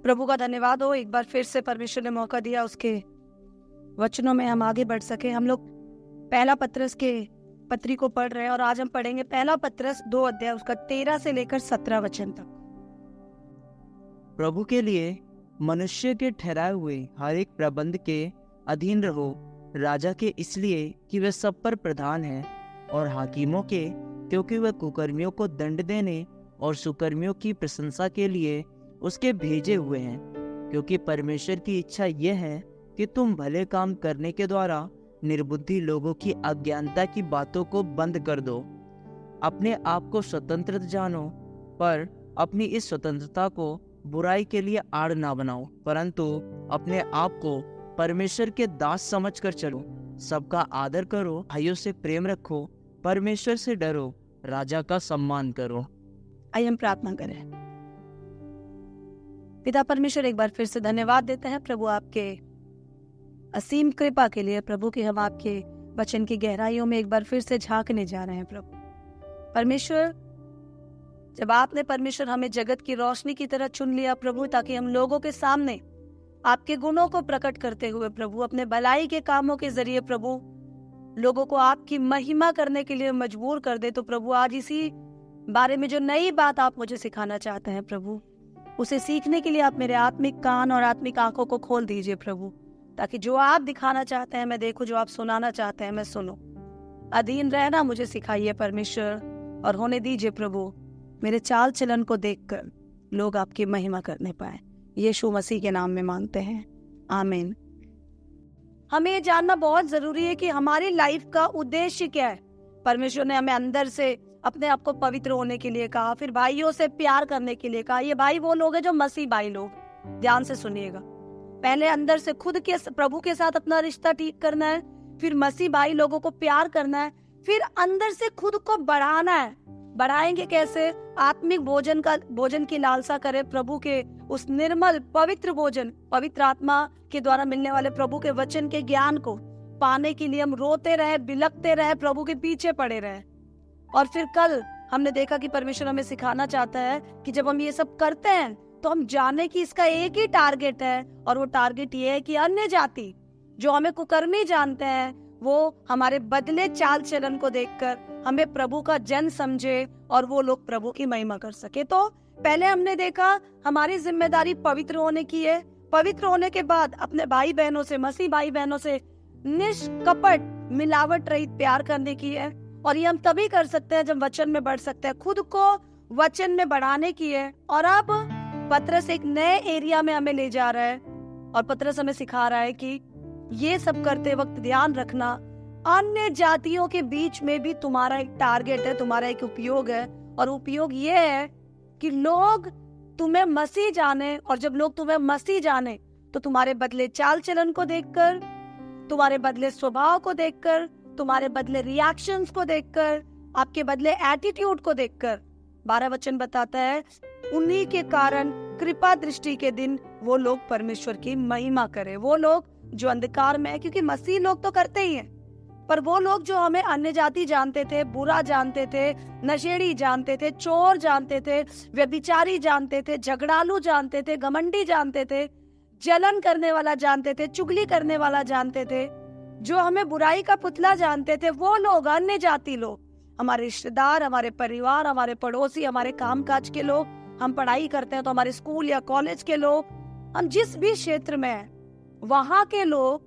प्रभु का धन्यवाद हो, एक बार फिर से परमेश्वर ने मौका दिया उसके वचनों में हम आगे बढ़ सके। हम लोग पहला पत्रस के पत्री को पढ़ रहे हैं और आज हम पढ़ेंगे पहला पत्रस 2 अध्याय उसका 13 से लेकर 17 वचन तक। प्रभु के लिए मनुष्य के ठहराए हुए हर एक प्रबंध के अधीन रहो, राजा के इसलिए कि वे सब पर प्रधान है, और हाकिमों के क्योंकि वे कुकर्मियों को दंड देने और सुकर्मियों की प्रशंसा के लिए उसके भेजे हुए हैं। क्योंकि परमेश्वर की इच्छा यह है कि तुम भले काम करने के द्वारा निर्बुद्धि लोगों की अज्ञानता की बातों को बंद कर दो। अपने आप को स्वतंत्र जानो, पर अपनी इस स्वतंत्रता को बुराई के लिए आड़ ना बनाओ, परंतु अपने आप को परमेश्वर के दास समझकर चलो। सबका आदर करो, भाइयों से प्रेम रखो, परमेश्वर से डरो, राजा का सम्मान करो। आइए हम प्रार्थना करें। पिता परमेश्वर, एक बार फिर से धन्यवाद देते हैं प्रभु आपके असीम कृपा के लिए। प्रभु कि हम आपके वचन की गहराइयों में एक बार फिर से झांकने जा रहे हैं। प्रभु परमेश्वर, जब आपने परमेश्वर हमें जगत की रोशनी की तरह चुन लिया प्रभु, ताकि हम लोगों के सामने आपके गुणों को प्रकट करते हुए प्रभु अपने भलाई के कामों के जरिए प्रभु लोगों को आपकी महिमा करने के लिए मजबूर कर दे, तो प्रभु आज इसी बारे में जो नई बात आप मुझे सिखाना चाहते हैं प्रभु, उसे सीखने के लिए आप मेरे आत्मिक कान और आत्मिक आंखों को खोल दीजिए प्रभु, ताकि जो आप दिखाना चाहते हैं मैं देखूं, जो आप सुनाना चाहते हैं मैं सुनूं। अधीन रहना मुझे सिखाइए परमेश्वर, और होने दीजिए प्रभु मेरे चाल चलन को देखकर लोग आपकी महिमा करने पाए। यीशु मसीह के नाम में मांगते हैं, आमीन। हमें ये जानना बहुत जरूरी है कि हमारी लाइफ का उद्देश्य क्या है। परमेश्वर ने हमें अंदर से अपने आप को पवित्र होने के लिए कहा, फिर भाइयों से प्यार करने के लिए कहा। ये भाई वो लोग हैं जो मसीह भाई लोग, ध्यान से सुनिएगा। पहले अंदर से खुद के प्रभु के साथ अपना रिश्ता ठीक करना है, फिर मसीह भाई लोगों को प्यार करना है, फिर अंदर से खुद को बढ़ाना है। बढ़ाएंगे कैसे? आत्मिक भोजन की लालसा करें, प्रभु के उस निर्मल पवित्र भोजन, पवित्र आत्मा के द्वारा मिलने वाले प्रभु के वचन के ज्ञान को पाने के लिए हम रोते रहे, बिलखते रहे, प्रभु के पीछे पड़े रहे। और फिर कल हमने देखा कि परमेश्वर हमें सिखाना चाहता है कि जब हम ये सब करते हैं तो हम जाने कि इसका एक ही टारगेट है, और वो टारगेट ये है कि अन्य जाति जो हमें कुकर्मी जानते हैं वो हमारे बदले चाल चलन को देखकर हमें प्रभु का जन समझे और वो लोग प्रभु की महिमा कर सके। तो पहले हमने देखा हमारी जिम्मेदारी पवित्र होने की है। पवित्र होने के बाद अपने भाई बहनों से, मसीह भाई बहनों से निष्कपट मिलावट रहित प्यार करने की है, और ये हम तभी कर सकते हैं जब वचन में बढ़ सकते हैं। खुद को वचन में बढ़ाने की है। और अब पत्रस एक नए एरिया में हमें ले जा रहा है, और पत्रस हमें सिखा रहा है कि ये सब करते वक्त ध्यान रखना अन्य जातियों के बीच में भी तुम्हारा एक टारगेट है, तुम्हारा एक उपयोग है। और उपयोग ये है कि लोग तुम्हें मसीह जाने, और जब लोग तुम्हें मसीह जाने तो तुम्हारे बदले चाल चलन को देखकर, तुम्हारे बदले स्वभाव को देखकर, तुम्हारे बदले रिएक्शंस को देखकर, आपके बदले एटीट्यूड को देखकर 12 वचन बताता है, उन्हीं के कारण कृपा दृष्टि के दिन वो लोग परमेश्वर की महिमा करे। वो लोग जो अंधकार में है, क्योंकि मसीह लोग तो करते ही हैं, पर वो लोग जो हमें अन्य जाति जानते थे, बुरा जानते थे, नशेड़ी जानते थे, चोर जानते थे, व्यभिचारी जानते थे, झगड़ालू जानते थे, घमंडी जानते थे, जलन करने वाला जानते थे, चुगली करने वाला जानते थे, जो हमें बुराई का पुतला जानते थे, वो लोग, अन्य जाति लोग, हमारे रिश्तेदार, हमारे परिवार, हमारे पड़ोसी, हमारे कामकाज के लोग, हम पढ़ाई करते हैं तो हमारे स्कूल या कॉलेज के लोग, हम जिस भी क्षेत्र में हैं, वहां के लोग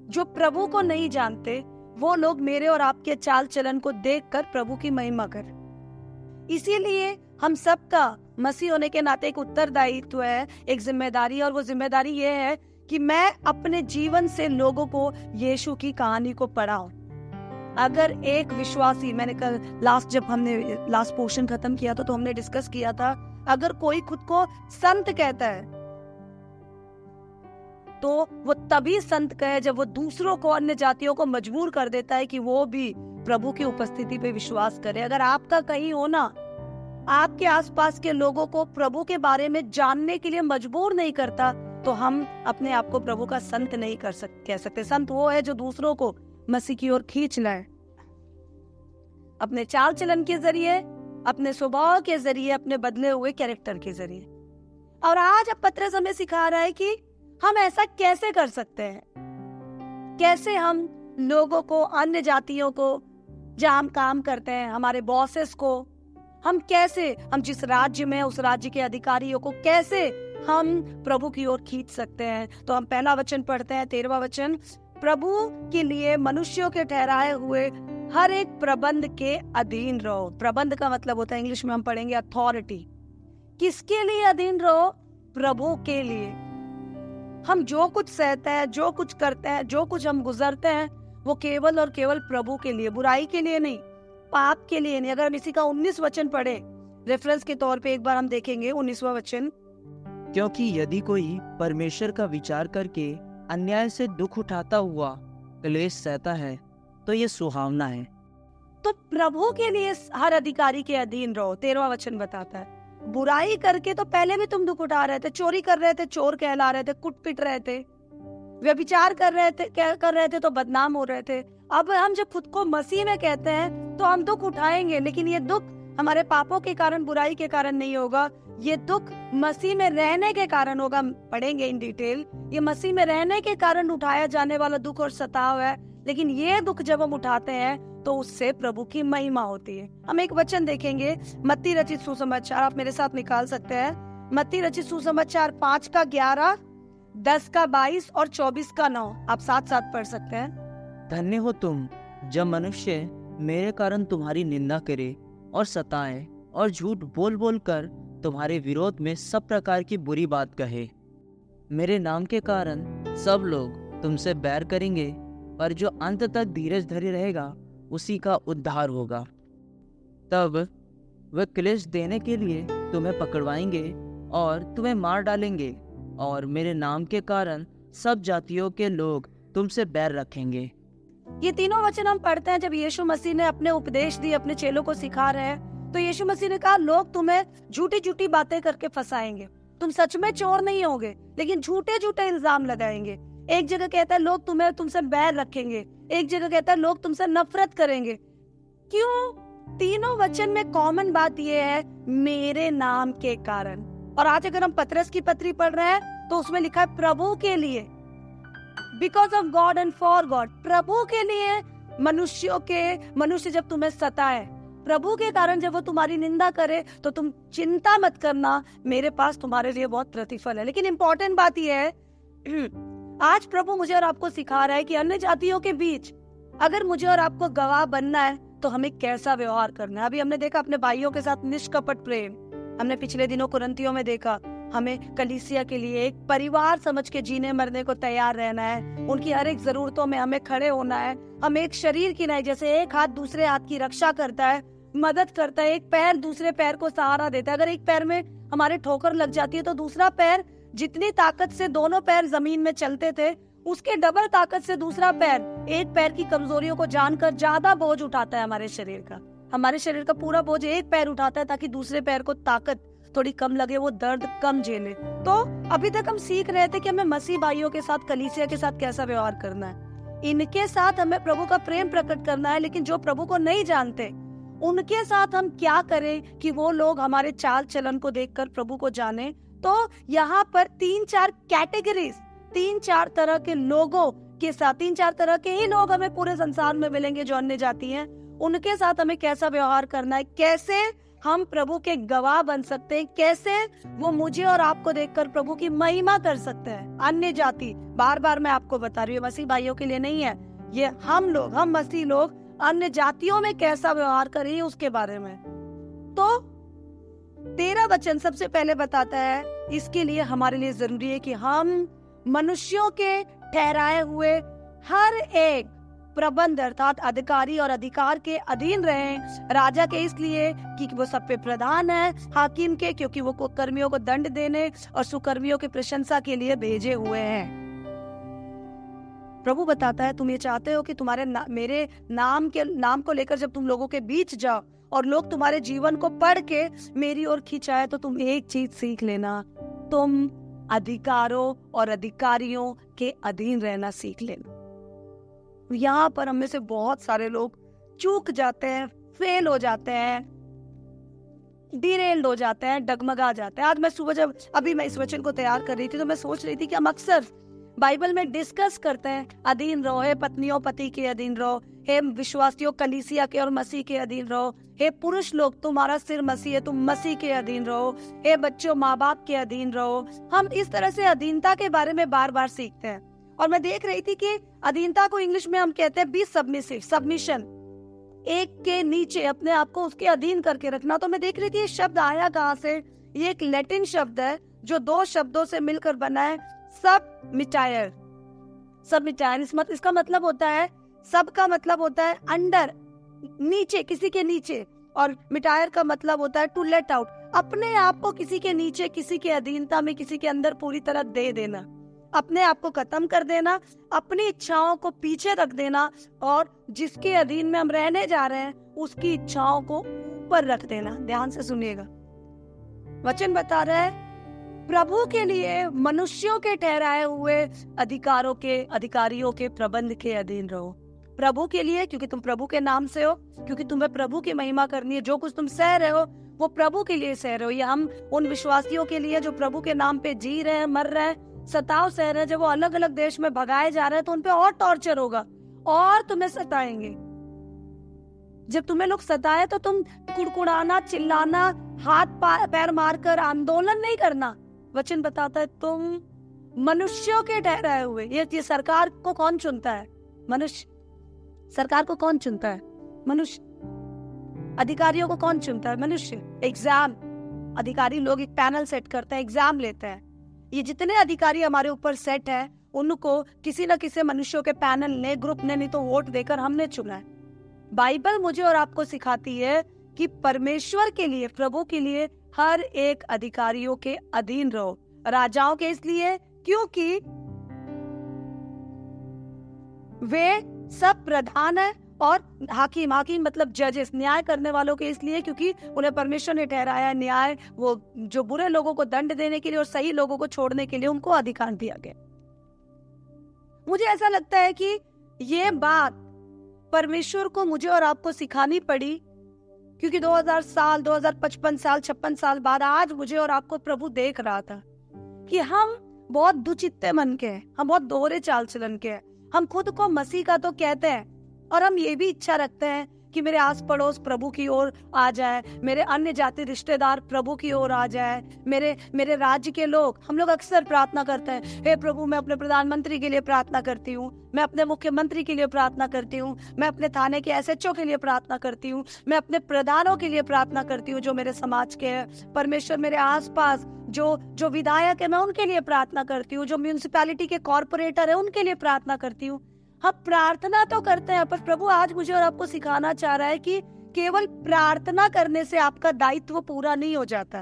जो प्रभु को नहीं जानते, वो लोग मेरे और आपके चाल चलन को देखकर प्रभु की महिमा कर। इसीलिए हम सबका मसीह होने के नाते एक उत्तरदायित्व है, एक जिम्मेदारी, और वो जिम्मेदारी ये है कि मैं अपने जीवन से लोगों को यीशु की कहानी को पढ़ाऊं। अगर एक विश्वासी, मैंने कल जब हमने लास्ट पोर्शन खत्म किया था तो हमने डिस्कस किया था, अगर कोई खुद को संत कहता है तो वो तभी संत कहे जब वो दूसरों को, अन्य जातियों को मजबूर कर देता है कि वो भी प्रभु की उपस्थिति पे विश्वास करे। अगर आपका कहीं होना आपके आसपास के लोगों को प्रभु के बारे में जानने के लिए मजबूर नहीं करता, तो हम अपने आप को प्रभु का संत नहीं कह सकते। संत वो है जो दूसरों को मसीह की ओर खींच लाए। अपने चाल चलन के जरिए, अपने स्वभाव के जरिए, अपने बदले हुए कैरेक्टर के जरिए। और आज अब पतरस हमें सिखा रहा है कि हम ऐसा कैसे कर सकते हैं, कैसे हम लोगों को, अन्य जातियों को, जहां हम काम करते हैं, हमारे बॉसेस को, हम जिस राज्य में उस राज्य के अधिकारियों को कैसे हम प्रभु की ओर खींच सकते हैं। तो हम पहला वचन पढ़ते हैं, 13वां वचन। प्रभु के लिए मनुष्यों के ठहराए हुए हर एक प्रबंध के अधीन रहो। प्रबंध का मतलब होता है, इंग्लिश में हम पढ़ेंगे अथॉरिटी। किसके लिए अधीन रहो? प्रभु के लिए। हम जो कुछ सहते हैं, जो कुछ करते हैं, जो कुछ हम गुजरते हैं, वो केवल और केवल प्रभु के लिए, बुराई के लिए नहीं, पाप के लिए नहीं। अगर हम इसी का 19 वचन पढ़े रेफरेंस के तौर पे, एक बार हम देखेंगे 19वां वचन। क्योंकि यदि कोई परमेश्वर का विचार करके अन्याय से दुख उठाता हुआ क्लेश सहता है तो ये सुहावना है। तो प्रभु के लिए हर अधिकारी के अधीन रहो, 13वां वचन बताता है। बुराई करके तो पहले भी तुम दुख उठा रहे थे, चोरी कर रहे थे, चोर कहला रहे थे, कुट पिट रहे थे, व्यभिचार कर रहे थे तो बदनाम हो रहे थे। अब हम जब खुद को मसीह में कहते हैं तो हम दुख उठाएंगे, लेकिन ये दुख हमारे पापों के कारण, बुराई के कारण नहीं होगा। ये दुख मसीह में रहने के कारण होगा। पढ़ेंगे इन डिटेल। ये मसीह में रहने के कारण उठाया जाने वाला दुख और सताव है। लेकिन ये दुख जब हम उठाते हैं तो उससे प्रभु की महिमा होती है। हम एक वचन देखेंगे, मत्ती रचित सुसमाचार, आप मेरे साथ निकाल सकते हैं। मत्ती रचित सुसमाचार 5 का 11, 10 का 22 और 24 का 9। आप साथ साथ पढ़ सकते हैं। धन्य हो तुम जब मनुष्य मेरे कारण तुम्हारी निंदा करे और सताए और झूठ बोल बोल कर तुम्हारे विरोध में सब प्रकार की बुरी बात कहे। मेरे नाम के कारण सब लोग तुमसे बैर करेंगे, पर जो अंत तक धीरज धरे रहेगा उसी का उद्धार होगा। तब वे क्लेश देने के लिए तुम्हें पकड़वाएंगे और तुम्हें मार डालेंगे, और मेरे नाम के कारण सब जातियों के लोग तुमसे बैर रखेंगे। ये तीनों वचन हम पढ़ते हैं जब यीशु मसीह ने अपने उपदेश दिए, अपने चेलों को सिखा रहे हैं। तो यीशु मसीह ने कहा, लोग तुम्हें झूठी झूठी बातें करके फंसाएंगे। तुम सच में चोर नहीं होगे, लेकिन झूठे झूठे इल्जाम लगाएंगे। एक जगह कहता है लोग तुमसे बैर रखेंगे, एक जगह कहता है लोग तुमसे नफरत करेंगे। क्यों? तीनों वचन में कॉमन बात यह है, मेरे नाम के कारण। और आज अगर हम पतरस की पत्री पढ़ रहे हैं तो उसमें लिखा है प्रभु के लिए, because of God and for God. प्रभु के लिए मनुष्य जब तुम्हें सताए, प्रभु के कारण जब वो तुम्हारी निंदा करे, तो तुम चिंता मत करना, मेरे पास तुम्हारे लिए बहुत प्रतिफल है। लेकिन इंपॉर्टेंट बात यह है, आज प्रभु मुझे और आपको सिखा रहा है कि अन्य जातियों के बीच अगर मुझे और आपको गवाह बनना है तो हमें कैसा व्यवहार करना है। अभी हमने देखा अपने भाइयों के साथ निष्कपट प्रेम, हमने पिछले दिनों कुरिन्थियों में देखा। हमें कलीसिया के लिए एक परिवार समझ के जीने मरने को तैयार रहना है, उनकी हर एक जरूरतों में हमें खड़े होना है। हम एक शरीर की नहीं, जैसे एक हाथ दूसरे हाथ की रक्षा करता है, मदद करता है, एक पैर दूसरे पैर को सहारा देता है। अगर एक पैर में हमारे ठोकर लग जाती है तो दूसरा पैर, जितनी ताकत से दोनों पैर जमीन में चलते थे, उसके डबल ताकत से दूसरा पैर एक पैर की कमजोरियों को जानकर ज्यादा बोझ उठाता है हमारे शरीर का। हमारे शरीर का पूरा बोझ एक पैर उठाता है ताकि दूसरे पैर को ताकत थोड़ी कम लगे, वो दर्द कम झेले। तो अभी तक हम सीख रहे थे कि हमें मसीह भाइयों के साथ, कलीसिया के साथ कैसा व्यवहार करना है। इनके साथ हमें प्रभु का प्रेम प्रकट करना है। लेकिन जो प्रभु को नहीं जानते, उनके साथ हम क्या करें कि वो लोग हमारे चाल चलन को देखकर प्रभु को जाने। तो यहाँ पर 3-4 कैटेगरीज, 3-4 तरह के लोगों के साथ, 3-4 तरह के ही लोग हमें पूरे संसार में मिलेंगे जो अन्य जाति हैं। उनके साथ हमें कैसा व्यवहार करना है, कैसे हम प्रभु के गवाह बन सकते हैं, कैसे वो मुझे और आपको देखकर प्रभु की महिमा कर सकते हैं। अन्य जाति, बार बार मैं आपको बता रही हूँ, मसीह भाइयों के लिए नहीं है ये, हम मसीह लोग अन्य जातियों में कैसा व्यवहार करें उसके बारे में। तो 13 वचन सबसे पहले बताता है, इसके लिए हमारे लिए जरूरी है कि हम मनुष्यों के ठहराए हुए हर एक प्रबंध अर्थात अधिकारी और अधिकार के अधीन रहें। राजा के इसलिए कि वो सब पे प्रधान है, हाकिम के क्योंकि वो कुकर्मियों को दंड देने और सुकर्मियों की प्रशंसा के लिए भेजे हुए हैं। प्रभु बताता है, तुम ये चाहते हो कि तुम्हारे मेरे नाम को लेकर जब तुम लोगों के बीच जाओ और लोग तुम्हारे जीवन को पढ़ के मेरी ओर खिंचाए, तो तुम एक चीज सीख लेना, तुम अधिकारों और अधिकारियों के अधीन रहना सीख लेना। यहाँ पर हम में से बहुत सारे लोग चूक जाते हैं, फेल हो जाते हैं, डिरेल्ड हो जाते हैं, डगमगा जाते हैं। आज मैं सुबह जब अभी मैं इस वचन को तैयार कर रही थी तो मैं सोच रही थी कि हम अक्सर बाइबल में डिस्कस करते हैं, अधीन रहो, हे पत्नियों पति के अधीन रहो, हे विश्वासियों कलीसिया के और मसीह के अधीन रहो, हे पुरुष लोग तुम्हारा सिर मसीह है, तुम मसीह के अधीन रहो, हे बच्चों माँ बाप के अधीन रहो। हम इस तरह से अधीनता के बारे में बार बार सीखते हैं। और मैं देख रही थी कि अधीनता को इंग्लिश में हम कहते हैं बी सबमिसिव, सबमिशन, एक के नीचे अपने आप को उसके अधीन करके रखना। तो मैं देख रही थी ये शब्द आया कहाँ से। ये एक लैटिन शब्द है जो 2 शब्दों से मिलकर बना है, सब मिटायर। सब मिटायर इसका मतलब होता है, सब का मतलब होता है अंडर, नीचे, किसी के नीचे, और मिटायर का मतलब होता है टू लेट आउट, अपने आप को किसी के नीचे, किसी के अधीनता में, किसी के अंदर पूरी तरह दे देना, अपने आप को खत्म कर देना, अपनी इच्छाओं को पीछे रख देना, और जिसके अधीन में हम रहने जा रहे हैं उसकी इच्छाओं को ऊपर रख देना। ध्यान से सुनिएगा, वचन बता रहा है प्रभु के लिए मनुष्यों के ठहराए हुए अधिकारियों के प्रबंध के अधीन रहो। प्रभु के लिए, क्योंकि तुम प्रभु के नाम से हो, क्योंकि तुम्हें प्रभु की महिमा करनी है। जो कुछ तुम सह रहे हो वो प्रभु के लिए सह रहे हो। या हम उन विश्वासियों के लिए जो प्रभु के नाम पे जी रहे हैं, मर रहे हैं, सताव सह रहे हैं, जब वो अलग अलग देश में भगाए जा रहे हैं तो उनपे और टॉर्चर होगा और तुम्हें सताएंगे। जब तुम्हें लोग सताए तो तुम कुड़कुड़ाना, चिल्लाना, हाथ पैर मारकर आंदोलन नहीं करना। वचन बताता है तुम मनुष्यों के ठहराए हुए। ये सरकार को कौन चुनता है? मनुष्य। सरकार को कौन चुनता है? मनुष्य। अधिकारियों को कौन चुनता है? मनुष्य। एग्जाम, अधिकारी लोग एक पैनल सेट करते हैं, एग्जाम लेते हैं। ये जितने अधिकारी हमारे ऊपर सेट है उनको किसी न किसी मनुष्यों के पैनल ने, ग्रुप ने, नहीं तो वोट देकर हमने चुना है। बाइबल मुझे और आपको सिखाती है कि परमेश्वर के लिए, प्रभु के लिए हर एक अधिकारियों के अधीन रहो। राजाओं के इसलिए क्योंकि वे सब प्रधान है, और हाकिम मतलब जजेस, न्याय करने वालों के इसलिए क्योंकि उन्हें परमेश्वर ने ठहराया न्याय, वो जो बुरे लोगों को दंड देने के लिए और सही लोगों को छोड़ने के लिए उनको अधिकार दिया गया। मुझे ऐसा लगता है कि ये बात परमेश्वर को मुझे और आपको सिखानी पड़ी, क्योंकि 2000 साल, 2055 साल, 56 साल बाद आज मुझे और आपको प्रभु देख रहा था कि हम बहुत दुचित्ते मन के हैं, हम बहुत दोहरे चाल चलन के हैं। हम खुद को मसीह का तो कहते हैं और हम ये भी इच्छा रखते हैं कि मेरे आस पड़ोस प्रभु की ओर आ जाए, मेरे अन्य जाति रिश्तेदार प्रभु की ओर आ जाए, मेरे राज्य के लोग। हम लोग अक्सर प्रार्थना करते हैं, हे प्रभु मैं अपने प्रधानमंत्री के लिए प्रार्थना करती हूँ, मैं अपने मुख्यमंत्री के लिए प्रार्थना करती हूँ, मैं अपने थाने के एसएचओ के लिए प्रार्थना करती हूँ, मैं अपने प्रधानों के लिए प्रार्थना करती हूँ जो मेरे समाज के हैं। परमेश्वर मेरे आसपास जो विधायक है मैं उनके लिए प्रार्थना करती हूँ, जो म्यूनिसिपैलिटी के कॉर्पोरेटर है उनके लिए प्रार्थना करती हूँ। हम प्रार्थना तो करते हैं, पर प्रभु आज मुझे और आपको सिखाना चाह रहा है कि केवल प्रार्थना करने से आपका दायित्व पूरा नहीं हो जाता।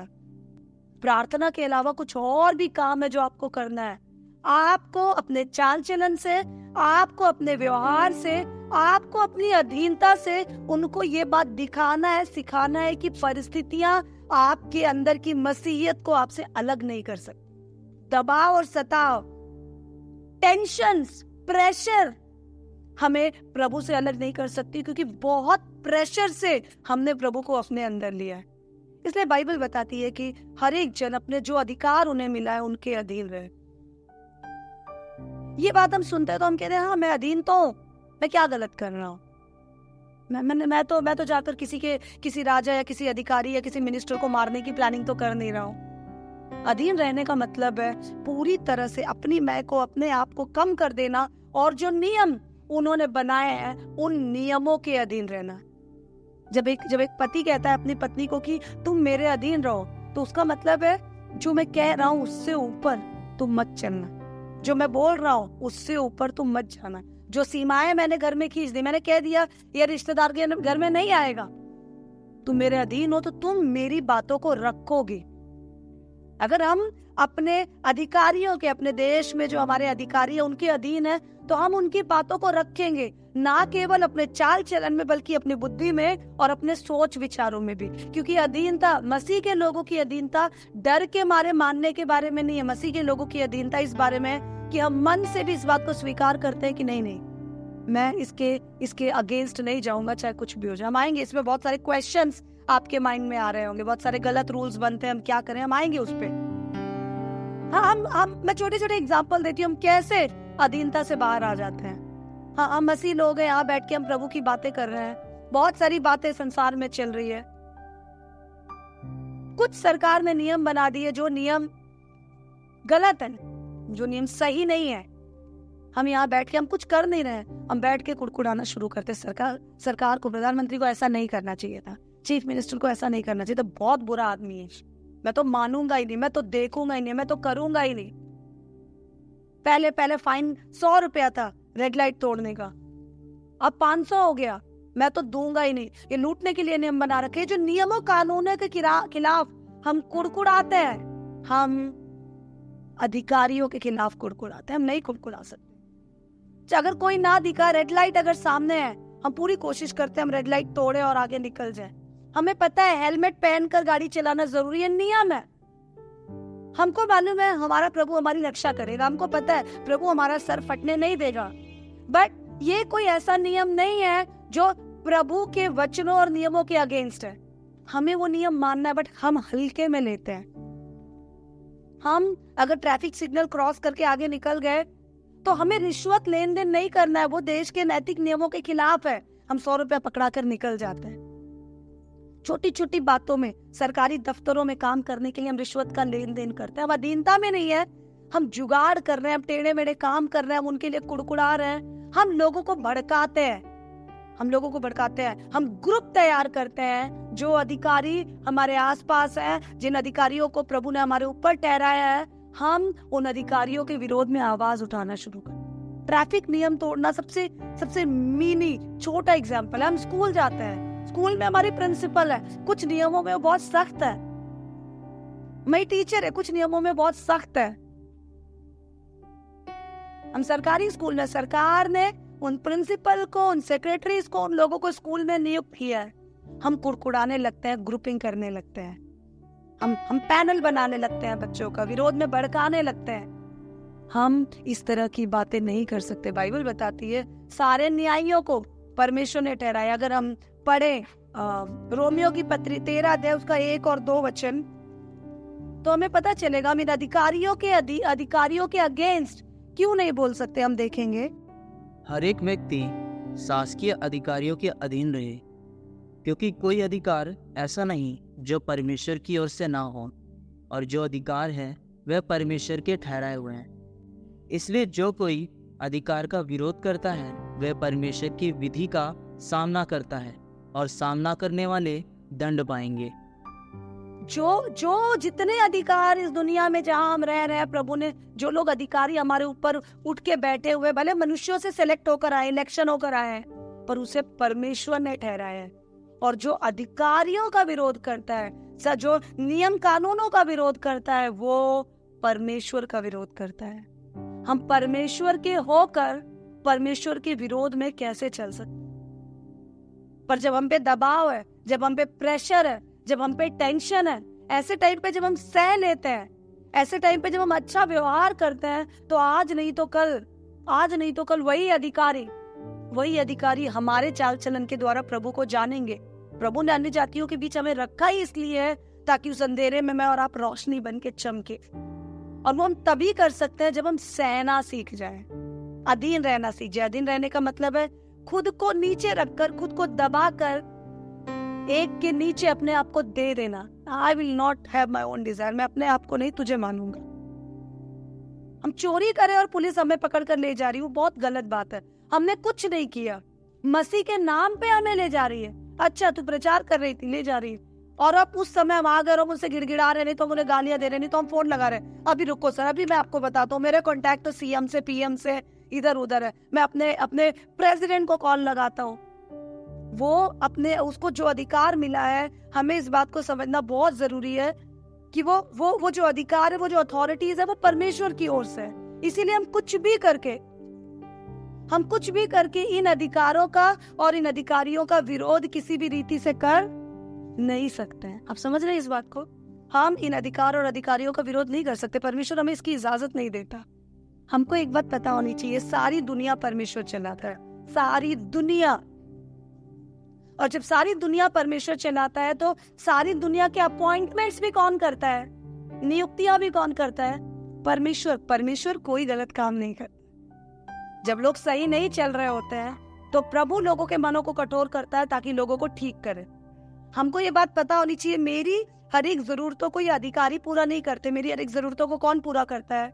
प्रार्थना के अलावा कुछ और भी काम है जो आपको करना है। आपको अपने चाल चलन से, आपको अपने व्यवहार से, आपको अपनी अधीनता से उनको ये बात दिखाना है, सिखाना है कि परिस्थितियां आपके अंदर की मसीहियत को आपसे अलग नहीं कर सकती। दबाव और सताव, टेंशन्स, प्रेशर हमें प्रभु से अलग नहीं कर सकती, क्योंकि बहुत प्रेशर से हमने प्रभु को अपने अंदर लिया है। इसलिए बाइबल बताती है कि हर एक जन अपने जो अधिकार उन्हें मिला है उनके अधीन रहे। ये बात हम सुनते हैं तो हम कहते हैं हाँ मैं अधीन तो हूं, मैं क्या गलत कर रहा हूँ, मैं तो जाकर किसी राजा या किसी अधिकारी या किसी मिनिस्टर को मारने की प्लानिंग तो कर नहीं रहा हूँ। अधीन रहने का मतलब है पूरी तरह से अपनी मैं को, अपने आप को कम कर देना और जो नियम उन्होंने बनाए हैं उन नियमों के अधीन रहना। जब एक पति कहता है अपनी पत्नी को कि तुम मेरे अधीन रहो, तो उसका मतलब है जो मैं कह रहा हूँ उससे ऊपर तुम मत चलना, जो मैं बोल रहा हूँ उससे ऊपर तुम मत जाना। जो सीमाएं मैंने घर में खींच दी, मैंने कह दिया ये रिश्तेदार के घर में नहीं आएगा, तुम मेरे अधीन हो तो तुम मेरी बातों को रखोगे। अगर हम अपने अधिकारियों के, अपने देश में जो हमारे अधिकारी है उनके अधीन है तो हम उनकी बातों को रखेंगे, ना केवल अपने चाल चलन में बल्कि अपनी बुद्धि में और अपने सोच विचारों में भी। क्योंकि अधीनता, मसीह के लोगों की अधीनता डर के मारे मानने के बारे में नहीं है। मसीह के लोगों की अधीनता इस बारे में है कि हम मन से भी इस बात को स्वीकार करते हैं कि नहीं, मैं इसके अगेंस्ट नहीं जाऊंगा, चाहे कुछ भी हो जाए। हम आएंगे, इसमें बहुत सारे क्वेश्चंस आपके माइंड में आ रहे होंगे, बहुत सारे गलत रूल्स बनते हैं, हम क्या करें, हम आएंगे उस पे। हाँ, हम मैं छोटे छोटे एग्जाम्पल देती हूँ हम कैसे अधीनता से बाहर आ जाते हैं। हाँ, हम मसीह लोग हैं, यहाँ बैठ के हम प्रभु की बातें कर रहे हैं, बहुत सारी बातें संसार में चल रही है। कुछ सरकार ने नियम बना दिए जो नियम गलत है, जो नियम सही नहीं है। हम यहाँ बैठ के हम कुछ कर नहीं रहे हैं, हम बैठ के कुड़कुड़ाना शुरू करते। सरकार को, प्रधानमंत्री को ऐसा नहीं करना चाहिए था, चीफ मिनिस्टर को ऐसा नहीं करना चाहिए था, बहुत बुरा आदमी है, मैं तो मानूंगा ही नहीं, मैं तो देखूंगा ही नहीं, मैं तो करूंगा ही नहीं। पहले फाइन 100 रुपया था रेड लाइट तोड़ने का, अब 500 हो गया, मैं तो दूंगा ही नहीं। ये लूटने के लिए नियम बना रखे, जो नियमों कानूनों के खिलाफ हम कुड़कुड़ाते हैं, हम अधिकारियों के खिलाफ कुड़कुड़ाते हैं, हम नहीं कुड़कुड़ा सकते। अगर कोई ना दिखा, रेड लाइट अगर सामने है, हम पूरी कोशिश करते हैं हम रेड लाइट तोड़े और आगे निकल जाए। हमें पता है हेलमेट पहनकर गाड़ी चलाना जरूरी है, नियम है, हमको मालूम है हमारा प्रभु हमारी रक्षा करेगा, हमको पता है प्रभु हमारा सर फटने नहीं देगा। बट ये कोई ऐसा नियम नहीं है जो प्रभु के वचनों और नियमों के अगेंस्ट है। हमें वो नियम मानना है, बट हम हल्के में लेते हैं। हम अगर ट्रैफिक सिग्नल क्रॉस करके आगे निकल गए तो हमें रिश्वत लेन देन नहीं करना है, वो देश के नैतिक नियमों के खिलाफ है, हम 100 रुपया पकड़ा कर निकल जाते हैं। छोटी छोटी बातों में, सरकारी दफ्तरों में काम करने के लिए हम रिश्वत का लेन देन करते हैं। हम अधीनता में नहीं है, हम जुगाड़ कर रहे हैं, हम टेढ़े मेढ़े काम कर रहे हैं, हम उनके लिए कुड़कुड़ा रहे हैं, हम लोगों को भड़काते हैं, हम ग्रुप तैयार करते हैं। जो अधिकारी हमारे आसपास हैं, जिन अधिकारियों को प्रभु ने हमारे ऊपर ठहराया है, हम उन अधिकारियों के विरोध में आवाज उठाना शुरू कर। ट्रैफिक नियम तोड़ना सबसे मिनी छोटा एग्जाम्पल है। हम स्कूल जाते हैं, स्कूल में हमारी प्रिंसिपल है, कुछ नियमों में वो बहुत सख्त है, मैं टीचर है, कुछ नियमों में बहुत सख्त है। हम सरकारी स्कूल में, सरकार ने उन प्रिंसिपल को, उन सेक्रेटरीज को, उन लोगों को स्कूल में नियुक्त किया है। हम कुड़कुड़ाने लगते हैं, ग्रुपिंग करने लगते हैं, हम पैनल बनाने लगते हैं, बच्चों का विरोध में भड़काने लगते हैं। हम इस तरह की बातें नहीं कर सकते। बाइबल बताती है सारे न्यायियों को परमेश्वर ने ठहराया। अगर हम पढ़े रोमियो की पत्री 13 अध्याय उसका 1 और 2 वचन, तो हमें पता चलेगा हम इन अधिकारियों के अगेंस्ट क्यों नहीं बोल सकते। हम देखेंगे हर एक व्यक्ति शासकीय अधिकारियों के अधीन रहे, क्योंकि कोई अधिकार ऐसा नहीं जो परमेश्वर की ओर से ना हो, और जो अधिकार है वह परमेश्वर के ठहराए हुए हैं। इसलिए जो कोई अधिकार का विरोध करता है वह परमेश्वर की विधि का सामना करता है, और सामना करने वाले दंड पाएंगे। जो जितने अधिकार इस दुनिया में जहां हम रह रहे हैं, प्रभु ने जो लोग अधिकारी हमारे ऊपर उठ के बैठे हुए, भले मनुष्यों से सिलेक्ट होकर आए, इलेक्शन होकर आए, पर उसे परमेश्वर ने ठहराया है। और जो अधिकारियों का विरोध करता है, जो नियम कानूनों का विरोध करता है, वो परमेश्वर का विरोध करता है। हम परमेश्वर के होकर परमेश्वर के विरोध में कैसे चल सकते? पर जब हम पे दबाव है, जब हम पे प्रेशर है, जब हम पे टेंशन है, ऐसे टाइम पे जब हम सह लेते हैं, ऐसे टाइम पे जब हम अच्छा व्यवहार करते हैं, तो आज नहीं तो कल वही अधिकारी हमारे चाल चलन के द्वारा प्रभु को जानेंगे। प्रभु ने अन्य जातियों के बीच हमें रखा ही इसलिए है ताकि उस अंधेरे में मैं और आप रोशनी बन के चमके। और वो हम तभी कर सकते हैं जब हम सहना सीख जाएं, अधीन रहना सीख जाए। अधीन रहने का मतलब है खुद को नीचे रखकर, खुद को दबाकर, एक के नीचे अपने आप को दे देना। I will not have my own desire, मैं अपने आप को नहीं तुझे मानूंगा। हम चोरी करें और पुलिस हमें पकड़ कर ले जा रही है, वो बहुत गलत बात है। हमने कुछ नहीं किया, मसीह के नाम पे हमें ले जा रही है। अच्छा, तू प्रचार कर रही थी, ले जा रही है, और अब उस समय हम आ गए और मुझसे गिड़गिड़ा रहे, नहीं तो मुझे गालियां दे रहे, नहीं तो हम फोन लगा रहे। अभी रुको सर, अभी मैं आपको बताता हूँ, मेरे कॉन्टैक्ट तो सीएम से, पीएम से, इधर उधर है। मैं अपने प्रेसिडेंट को कॉल लगाता हूँ। वो उसको जो अधिकार मिला है, हमें इस बात को समझना बहुत जरूरी है कि वो जो अधिकार है, वो जो अथॉरिटीज है, वो परमेश्वर की ओर से है। इसीलिए हम कुछ भी करके इन अधिकारों का और इन अधिकारियों का विरोध किसी भी रीति से कर नहीं सकते हैं। आप समझ रहे हैं इस बात को? हम इन अधिकार और अधिकारियों का विरोध नहीं कर सकते, परमेश्वर हमें इसकी इजाजत नहीं देता। हमको एक बात पता होनी चाहिए, सारी दुनिया परमेश्वर चलाता है। सारी दुनिया। और जब सारी दुनिया परमेश्वर चलाता है तो सारी दुनिया के अपॉइंटमेंट्स भी कौन करता है, नियुक्तियां भी कौन करता है, परमेश्वर। परमेश्वर कोई गलत काम नहीं करता। जब लोग सही नहीं चल रहे होते हैं तो प्रभु लोगों के मनों को कठोर करता है ताकि लोगों को ठीक करे। हमको ये बात पता होनी चाहिए, मेरी हर एक जरूरतों को ये अधिकारी पूरा नहीं करते। मेरी हर एक जरूरतों को कौन पूरा करता है?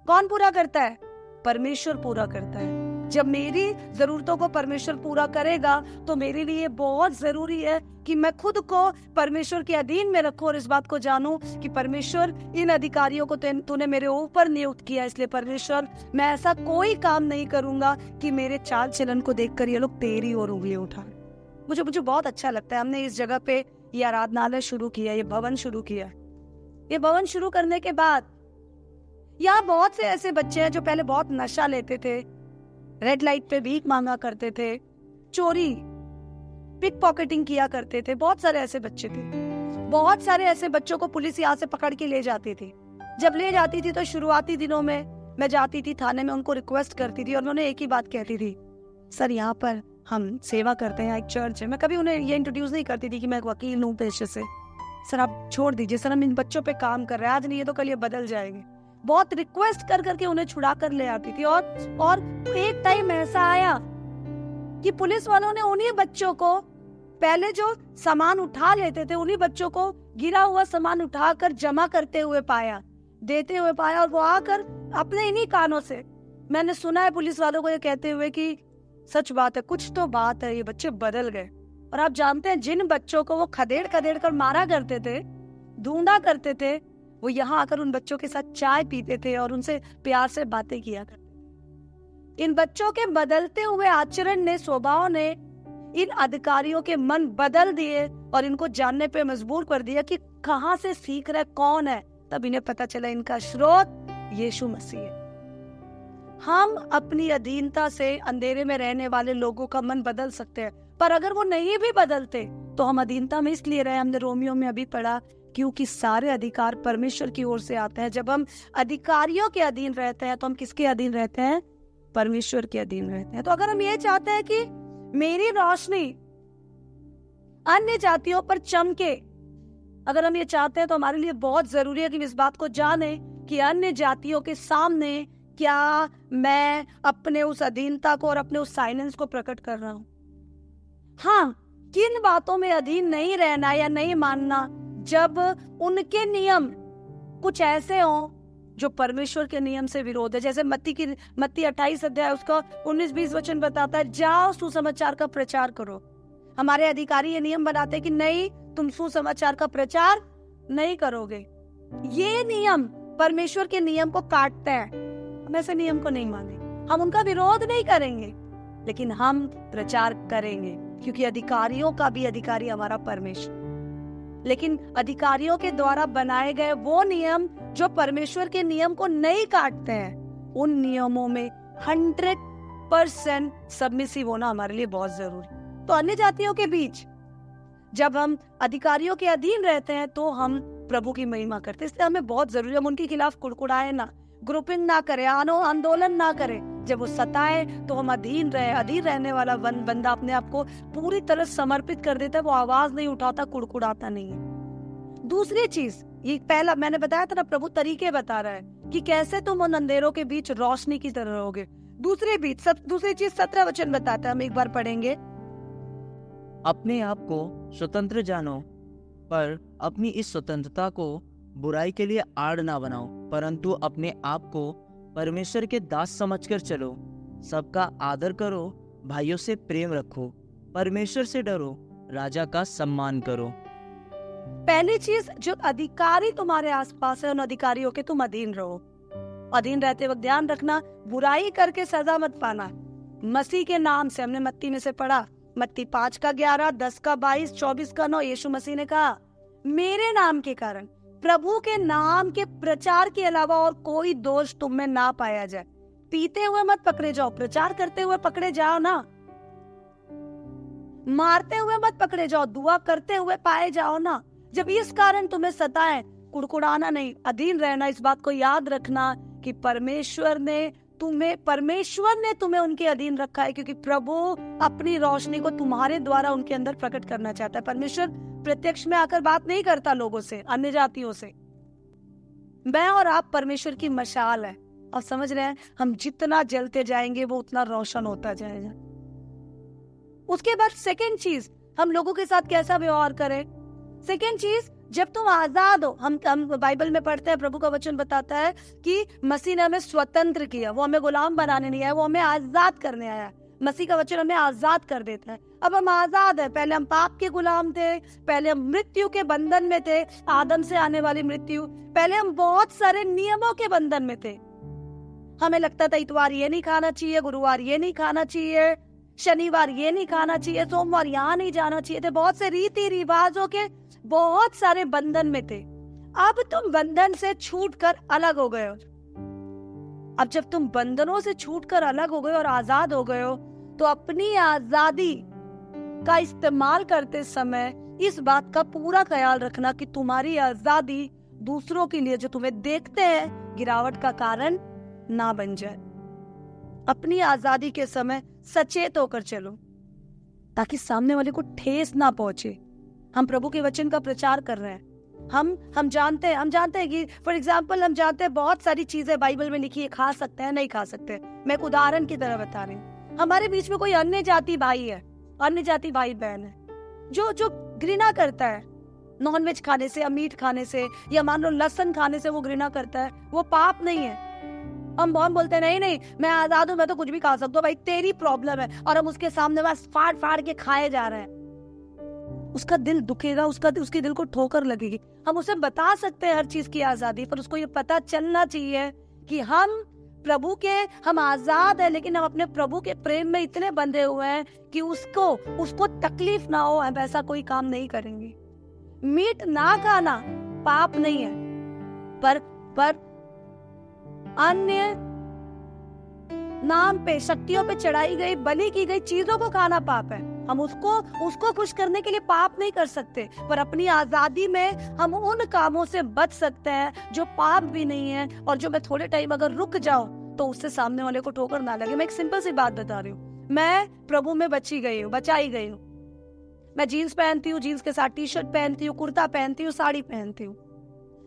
कौन पूरा करता है? परमेश्वर पूरा करता है। जब मेरी जरूरतों को परमेश्वर पूरा करेगा तो मेरे लिए बहुत जरूरी है कि मैं खुद को परमेश्वर के अधीन में रखूं और इस बात को जानूं कि परमेश्वर इन अधिकारियों को तूने मेरे ऊपर नियुक्त किया, इसलिए परमेश्वर मैं ऐसा कोई काम नहीं करूंगा कि मेरे चाल चलन को देखकर ये लोग तेरी ओर उंगली उठाएं। मुझे बहुत अच्छा लगता है। हमने इस जगह पे ये आराधनालय शुरू किया, ये भवन शुरू किया। ये भवन शुरू करने के बाद यहाँ बहुत से ऐसे बच्चे हैं जो पहले बहुत नशा लेते थे, रेड लाइट पे भीख मांगा करते थे, चोरी पिक पॉकेटिंग किया करते थे। बहुत सारे ऐसे बच्चे थे। बहुत सारे ऐसे बच्चों को पुलिस यहाँ से पकड़ के ले जाती थी। जब ले जाती थी तो शुरुआती दिनों में मैं जाती थी थाने में, उनको रिक्वेस्ट करती थी और उन्होंने एक ही बात कहती थी, सर यहाँ पर हम सेवा करते हैं, एक चर्च है। मैं कभी उन्हें ये इंट्रोड्यूस नहीं करती थी कि मैं एक वकील हूँ पेशे से। सर आप छोड़ दीजिए, सर हम इन बच्चों पे काम कर रहे हैं, आज नहीं है तो कल ये बदल जाएंगे। बहुत रिक्वेस्ट कर करके उन्हें छुड़ा कर ले आती थी। और एक टाइम ऐसा आया कि पुलिस वालों ने उन्हीं बच्चों को, पहले जो सामान उठा लेते थे, उन्हीं बच्चों को गिरा हुआ सामान उठाकर जमा करते हुए पाया, देते हुए पाया। और वो आकर अपने इन्हीं कानों से मैंने सुना है पुलिस वालों को ये कहते हुए कि सच बात है, कुछ तो बात है, ये बच्चे बदल गए। और आप जानते हैं जिन बच्चों को वो खदेड़ खदेड़ कर मारा करते थे, ढूंढा करते थे, वो यहाँ आकर उन बच्चों के साथ चाय पीते थे और उनसे प्यार से बातें किया करते थे। इन बच्चों के बदलते हुए आचरण ने, स्वभाव ने इन अधिकारियों के मन बदल दिए और इनको जानने पे मजबूर कर दिया कि कहाँ से सीख रहा है, कौन है। तब इन्हें पता चला इनका स्रोत यीशु मसीह है। हम अपनी अधीनता से अंधेरे में रहने वाले लोगों का मन बदल सकते हैं, पर अगर वो नहीं भी बदलते तो हम अधीनता में इसलिए रहे। हमने रोमियो में अभी पढ़ा, क्योंकि सारे अधिकार परमेश्वर की ओर से आते हैं। जब हम अधिकारियों के अधीन रहते हैं तो हम किसके अधीन रहते हैं? परमेश्वर के अधीन रहते हैं। तो अगर हम ये चाहते हैं कि मेरी रोशनी अन्य जातियों पर चमके, अगर हम ये चाहते हैं तो हमारे लिए बहुत जरूरी है कि इस बात को जाने कि अन्य जातियों के सामने क्या मैं अपने उस अधीनता को और अपने उस साइलेंस को प्रकट कर रहा हूं। हाँ, किन बातों में अधीन नहीं रहना या नहीं मानना, जब उनके नियम कुछ ऐसे हों जो परमेश्वर के नियम से विरोध है। जैसे मत्ती 28 अध्याय उसका 19-20 वचन बताता है, जाओ सुसमाचार का प्रचार करो। हमारे अधिकारी ये नियम बनाते हैं कि नहीं, तुम सुसमाचार का प्रचार नहीं करोगे। ये नियम परमेश्वर के नियम को काटते हैं। हम ऐसे नियम को नहीं मानेंगे, हम उनका विरोध नहीं करेंगे, लेकिन हम प्रचार करेंगे, क्योंकि अधिकारियों का भी अधिकारी हमारा परमेश्वर। लेकिन अधिकारियों के द्वारा बनाए गए वो नियम जो परमेश्वर के नियम को नहीं काटते हैं, उन नियमों में 100% सबमिसिव होना हमारे लिए बहुत जरूरी। तो अन्य जातियों के बीच जब हम अधिकारियों के अधीन रहते हैं तो हम प्रभु की महिमा करते हैं। इसलिए हमें बहुत जरूरी है हम उनके खिलाफ कुड़कुड़ाए ना, ग्रुपिंग ना करें, आंदोलन ना करें। जब वो सताए तो हम अधीन रहे। अधीन रहने वाला बंदा अपने आप को पूरी तरह समर्पित कर देता है, वो आवाज नहीं उठाता, कुड़कुड़ाता नहीं है। दूसरी चीज, ये पहला मैंने बताया था ना, प्रभु तरीके बता रहा है कि कैसे तुम उन अंधेरों के बीच रोशनी की तरह रहोगे। दूसरी चीज 17 वचन बताता है, हम एक बार पढ़ेंगे। अपने आप को स्वतंत्र जानो, पर अपनी इस स्वतंत्रता को बुराई के लिए आड़ ना बनाओ, परंतु अपने आप को परमेश्वर के दास समझकर चलो। सबका आदर करो, भाइयों से प्रेम रखो, परमेश्वर से डरो, राजा का सम्मान करो। पहली चीज, जो अधिकारी तुम्हारे आसपास है उन अधिकारियों के तुम अधीन रहो। अधीन रहते वक्त ध्यान रखना, बुराई करके सजा मत पाना। मसीह के नाम से, हमने मत्ती में से पढ़ा, मत्ती 5 का 11, 10 का 22, 24 का 9, यीशु मसीह ने कहा, मेरे नाम के कारण, प्रभु के नाम के प्रचार के अलावा और कोई दोष तुम में ना पाया जाए। पीते हुए मत पकड़े जाओ, प्रचार करते हुए पकड़े जाओ ना। मारते हुए मत पकड़े जाओ, दुआ करते हुए पाए जाओ ना। जब इस कारण तुम्हें सताए, कुड़कुड़ाना नहीं, अधीन रहना। इस बात को याद रखना कि परमेश्वर ने तुम्हें परमेश्वर ने तुम्हें उनके अधीन रखा है, क्योंकि प्रभु अपनी रोशनी को तुम्हारे द्वारा उनके अंदर प्रकट करना चाहता है। परमेश्वर प्रत्यक्ष में आकर बात नहीं करता लोगों से, अन्य जातियों से। मैं और आप परमेश्वर की मशाल है, और समझ रहे हैं, हम जितना जलते जाएंगे वो उतना रोशन होता जाएगा। उसके बाद सेकेंड चीज, हम लोगों के साथ कैसा व्यवहार करें। सेकेंड चीज, जब तुम आजाद हो, हम बाइबल में पढ़ते हैं, प्रभु का वचन बताता है कि मसीह ने हमें स्वतंत्र किया, वो हमें गुलाम बनाने नहीं आया, वो हमें आजाद करने आया। मसीह का वचन हमें आजाद कर देता है। अब हम आजाद है। पहले हम पाप के गुलाम थे, पहले हम मृत्यु के बंधन में थे, आदम से आने वाली मृत्यु। पहले हम बहुत सारे नियमों के बंधन में थे। हमें लगता था इतवार ये नहीं खाना चाहिए, गुरुवार ये नहीं खाना चाहिए, शनिवार ये नहीं खाना चाहिए, सोमवार यहाँ नहीं जाना चाहिए थे। बहुत से रीति रिवाजों के बहुत सारे बंधन में थे। अब तुम बंधन से छूटकर अलग हो गए हो। अब जब तुम बंधनों से छूटकर अलग हो गए और आजाद हो गए हो, तो अपनी आजादी का इस्तेमाल करते समय इस बात का पूरा ख्याल रखना कि तुम्हारी आजादी दूसरों के लिए जो तुम्हें देखते हैं गिरावट का कारण ना बन जाए। अपनी आजादी के समय सचेत होकर चलो, ताकि सामने वाले को ठेस ना पहुंचे। हम प्रभु के वचन का प्रचार कर रहे हैं। हम जानते हैं कि फॉर एग्जाम्पल हम जानते हैं बहुत सारी चीजें बाइबल में लिखी है, खा सकते हैं, नहीं खा सकते। मैं एक उदाहरण की तरह बता रही हूँ। हमारे बीच में कोई अन्य जाति भाई है, अन्य जाति भाई बहन है, जो घृणा करता है नॉनवेज खाने से या मीट खाने से, या मान लो लहसुन खाने से वो घृणा करता है, वो पाप नहीं है। हम बोलते हैं नहीं मैं आजाद हूँ, मैं तो कुछ भी खा सकता हूँ, भाई तेरी प्रॉब्लम है, और हम उसके सामने बस फाड़ के खाए जा रहे हैं। उसका दिल दुखेगा, उसके दिल को ठोकर लगेगी। हम उसे बता सकते हैं हर चीज की आजादी, पर उसको ये पता चलना चाहिए कि हम प्रभु के, हम आजाद है, लेकिन हम अपने प्रभु के प्रेम में इतने बंधे हुए हैं कि उसको तकलीफ ना हो, हम ऐसा कोई काम नहीं करेंगे। मीट ना खाना पाप नहीं है, पर अन्य नाम पे, शक्तियों पे चढ़ाई गई, बलि की गई चीजों को खाना पाप है। हम उसको खुश करने के लिए पाप नहीं कर सकते, पर अपनी आजादी में हम उन कामों से बच सकते हैं जो पाप भी नहीं है, और जो मैं थोड़े टाइम अगर रुक जाऊं तो उससे सामने वाले को ठोकर ना लगे। मैं एक सिंपल सी बात बता रही हूँ। मैं प्रभु में बचाई गई हूँ। मैं जीन्स पहनती हूँ, जीन्स के साथ टी शर्ट पहनती हूँ, कुर्ता पहनती हूँ, साड़ी पहनती हूँ।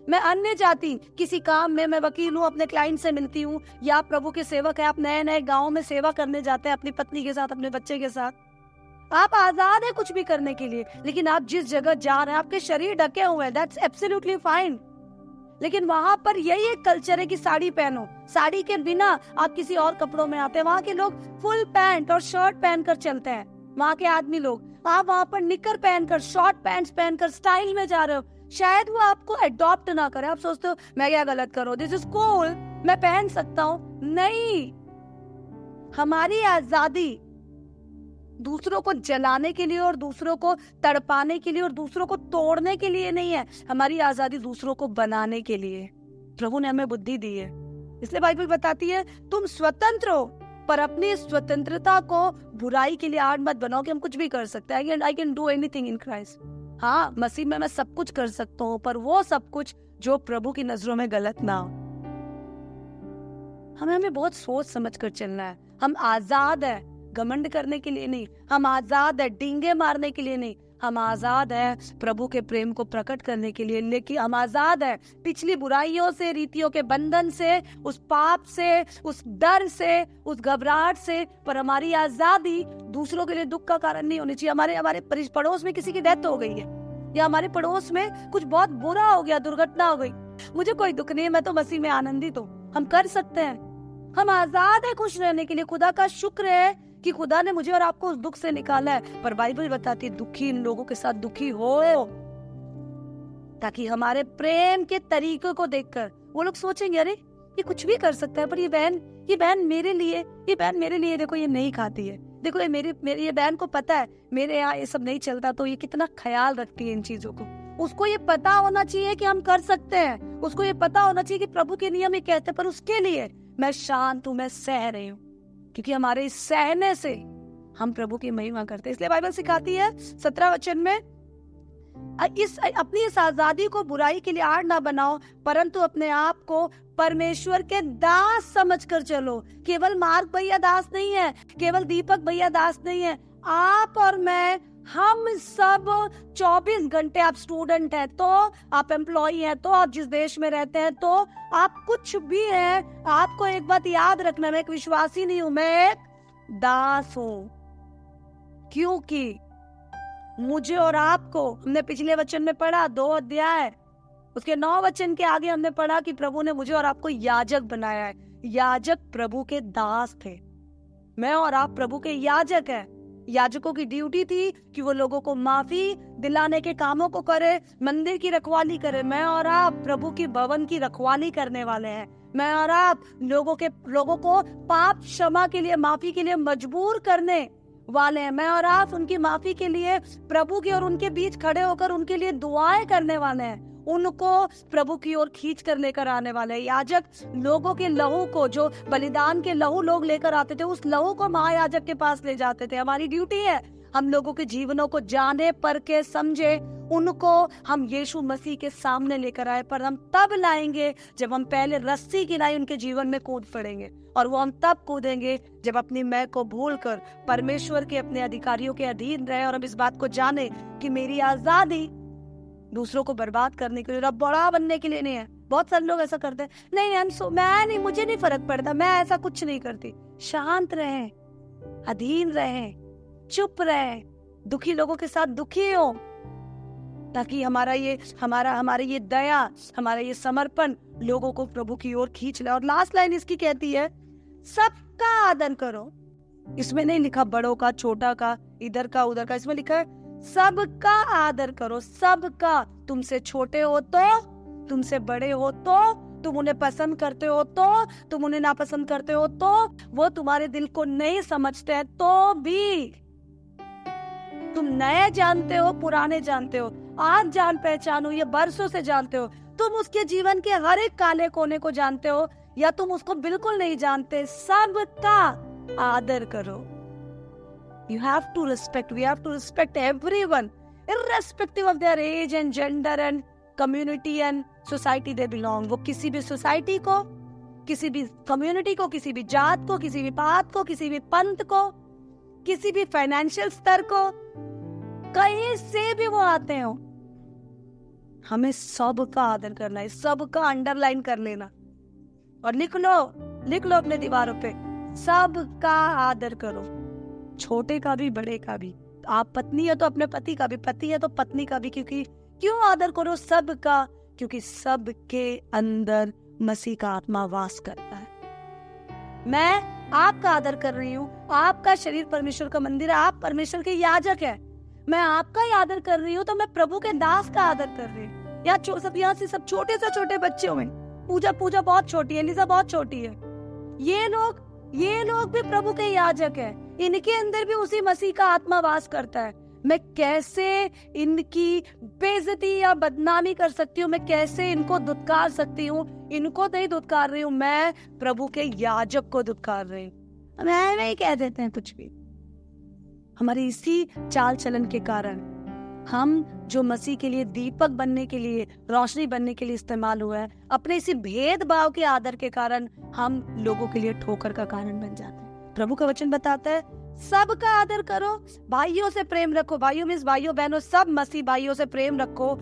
मैं अन्य जाति किसी काम में, मैं वकील हूँ, अपने क्लाइंट से मिलती हूँ, या आप प्रभु के सेवक है, आप नए नए गाँव में सेवा करने जाते हैं अपनी पत्नी के साथ, अपने बच्चे के साथ। आप आजाद है कुछ भी करने के लिए, लेकिन आप जिस जगह जा रहे हैं आपके शरीर ढके हुए हैं, दैट्स एब्सोल्युटली फाइन। लेकिन वहां पर यही एक कल्चर है कि साड़ी पहनो, साड़ी के बिना आप किसी और कपड़ों में आते हैं। वहां के लोग फुल पैंट और शर्ट पहनकर चलते हैं, वहां के आदमी लोग। आप वहां पर निकर पहनकर, शॉर्ट पैंट्स पहनकर स्टाइल में जा रहे हो। शायद वो आपको अडॉप्ट ना करे, आप सोचते हो मैं क्या गलत करूं, दिस इज कूल, मैं पहन सकता हूँ। नहीं, हमारी आजादी दूसरों को जलाने के लिए और दूसरों को तड़पाने के लिए और दूसरों को तोड़ने के लिए नहीं है। हमारी आजादी दूसरों को बनाने के लिए। प्रभु ने हमें बुद्धि दी है, इसलिए बाइबल बताती है तुम स्वतंत्र हो, पर अपनी स्वतंत्रता को बुराई के लिए आड़ मत बनाओ कि हम कुछ भी कर सकते हैं। I can do anything in Christ. हाँ, मसीह में मैं सब कुछ कर सकता हूँ, पर वो सब कुछ जो प्रभु की नजरों में गलत ना हो। हमें बहुत सोच समझ कर चलना है। हम आजाद है घमंड करने के लिए नहीं, हम आजाद है डींगे मारने के लिए नहीं, हम आजाद है प्रभु के प्रेम को प्रकट करने के लिए। लेकिन हम आजाद है पिछली बुराइयों से, रीतियों के बंधन से, उस पाप से, उस डर से, उस घबराहट से। पर हमारी आजादी दूसरों के लिए दुख का कारण नहीं होनी चाहिए। हमारे पड़ोस में किसी की डेथ हो गई है, या हमारे पड़ोस में कुछ बहुत बुरा हो गया, दुर्घटना हो गई, मुझे कोई दुख नहीं है, मैं तो मसीह में आनंदित हूँ। हम कर सकते हैं, हम आजाद है खुश रहने के लिए। खुदा का शुक्र है कि खुदा ने मुझे और आपको उस दुख से निकाला है। पर बाइबल बताती है दुखी इन लोगों के साथ दुखी हो, ताकि हमारे प्रेम के तरीके को देखकर वो लोग सोचेंगे अरे ये कुछ भी कर सकता है, पर ये बहन मेरे लिए देखो ये नहीं खाती है, देखो ये मेरी ये बहन को पता है मेरे यहाँ ये सब नहीं चलता, तो ये कितना ख्याल रखती है इन चीजों को। उसको ये पता होना चाहिए कि हम कर सकते हैं, उसको ये पता होना चाहिए कि प्रभु के नियम ये कहते हैं, पर उसके लिए मैं शांत हूँ, मैं सह रही हूँ, क्योंकि हमारे इस सहने से हम प्रभु की महिमा करते हैं। इसलिए बाइबल सिखाती है 17 वचन में, अपनी इस आजादी को बुराई के लिए आड़ ना बनाओ, परंतु अपने आप को परमेश्वर के दास समझकर चलो। केवल मार्क भैया दास नहीं है, केवल दीपक भैया दास नहीं है, आप और मैं, हम सब 24 घंटे, आप स्टूडेंट हैं तो, आप एम्प्लॉय हैं तो, आप जिस देश में रहते हैं तो, आप कुछ भी हैं, आपको एक बात याद रखना, मैं एक विश्वासी नहीं हूं, मैं एक दास हूं। क्योंकि मुझे और आपको, हमने पिछले वचन में पढ़ा 2 अध्याय, उसके 9 वचन के आगे हमने पढ़ा कि प्रभु ने मुझे और आपको याजक बनाया है। याजक प्रभु के दास थे, मैं और आप प्रभु के याजक हैं। याजकों की ड्यूटी थी कि वो लोगों को माफी दिलाने के कामों को करे, मंदिर की रखवाली करे। मैं और आप प्रभु की भवन की रखवाली करने वाले हैं। मैं और आप लोगों को पाप क्षमा के लिए, माफी के लिए मजबूर करने वाले हैं। मैं और आप उनकी माफी के लिए प्रभु की और उनके बीच खड़े होकर उनके लिए दुआएं करने वाले हैं, उनको प्रभु की ओर खींच कर लेकर आने वाले हैं। याजक लोगों के लहू को, जो बलिदान के लहू लोग लेकर आते थे, उस लहू को महायाजक के पास ले जाते थे। हमारी ड्यूटी है हम लोगों के जीवनों को जाने, परखे, समझे, उनको हम यीशु मसीह के सामने लेकर आए। पर हम तब लाएंगे जब हम पहले रस्सी की नाई उनके जीवन में कूद पड़ेंगे, और वो हम तब कूदेंगे जब अपनी मैं को भूलकर परमेश्वर के, अपने अधिकारियों के अधीन रहे, और हम इस बात को जाने कि मेरी आजादी दूसरों को बर्बाद करने के लिए, बड़ा बनने के लिए नहीं है। बहुत सारे लोग ऐसा करते हैं, नहीं, मुझे नहीं फर्क पड़ता, मैं ऐसा कुछ नहीं करती। शांत रहें, अधीन रहें, चुप रहें, दुखी लोगों के साथ दुखी हो, ताकि हमारा ये दया, हमारा ये समर्पण लोगों को प्रभु की ओर खींच ले। और लास्ट लाइन इसकी कहती है, सबका आदर करो। इसमें नहीं लिखा बड़ों का, छोटा का, इधर का, उधर का, इसमें लिखा है सबका आदर करो। सबका, तुमसे छोटे हो तो, तुमसे बड़े हो तो, तुम उन्हें पसंद करते हो तो, तुम उन्हें नापसंद करते हो तो, वो तुम्हारे दिल को नहीं समझते हैं तो भी, तुम नए जानते हो, पुराने जानते हो, आज जान पहचान हो, ये बरसों से जानते हो, तुम उसके जीवन के हर एक काले कोने को जानते हो, या तुम उसको बिल्कुल नहीं जानते, सबका आदर करो। You have to respect, we have to respect everyone, irrespective of their age and gender and community and society they belong. वो किसी भी सोसाइटी को, किसी भी कम्युनिटी को, किसी भी जात को, किसी भी पात को, किसी भी पंथ को, किसी भी फाइनेंशियल स्तर को, कहीं से भी वो आते हो, हमें सबका आदर करना है। सबका अंडरलाइन कर लेना और लिख लो अपने दीवारों पे, सबका आदर करो, छोटे का भी, बड़े का भी। आप पत्नी है तो अपने पति का भी, पति है तो पत्नी का भी। क्यों आदर करो सबका? क्योंकि सबके अंदर मसीह का आत्मा वास करता है। मैं आपका आदर कर रही हूँ, आपका शरीर परमेश्वर का मंदिर है, आप परमेश्वर के याजक है। मैं आपका ही आदर कर रही हूँ तो मैं प्रभु के दास का आदर कर रही हूँ। यहाँ से सब छोटे से छोटे बच्चे हुए, पूजा बहुत छोटी है, लिसा बहुत छोटी है, ये लोग भी प्रभु के याजक है। इनके अंदर भी उसी मसीह का आत्मा वास करता है। मैं कैसे इनकी बेइज्जती या बदनामी कर सकती हूँ? मैं कैसे इनको दुत्कार सकती हूँ? इनको नहीं दुत्कार रही हूँ, मैं प्रभु के याजक को दुत्कार रही हूँ। मैं ही कह देते हैं कुछ भी। हमारी इसी चाल चलन के कारण हम जो मसीह के लिए दीपक बनने के लिए, रोशनी बनने के लिए इस्तेमाल हुआ है, अपने इसी भेदभाव के आदर के कारण हम लोगों के लिए ठोकर का कारण बन जाते हैं। प्रभु का वचन बताता है सबका आदर करो, भाइयों से प्रेम रखो। भाइयों मींस भाइयों बहनों, सब मसीह भाइयों से प्रेम रखो,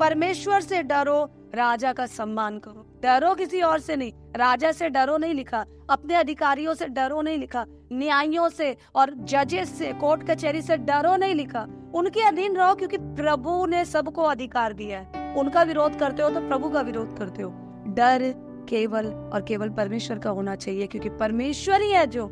परमेश्वर से डरो, राजा का सम्मान करो। डरो किसी और से नहीं, राजा से डरो नहीं लिखा, अपने अधिकारियों से डरो नहीं लिखा, न्यायों से और जजेस से, कोर्ट कचहरी से डरो नहीं लिखा। उनके अधीन रहो, क्योंकि प्रभु ने सबको अधिकार दिया है। उनका विरोध करते हो तो प्रभु का विरोध करते हो। डर केवल और केवल परमेश्वर का होना चाहिए, क्योंकि परमेश्वर ही है जो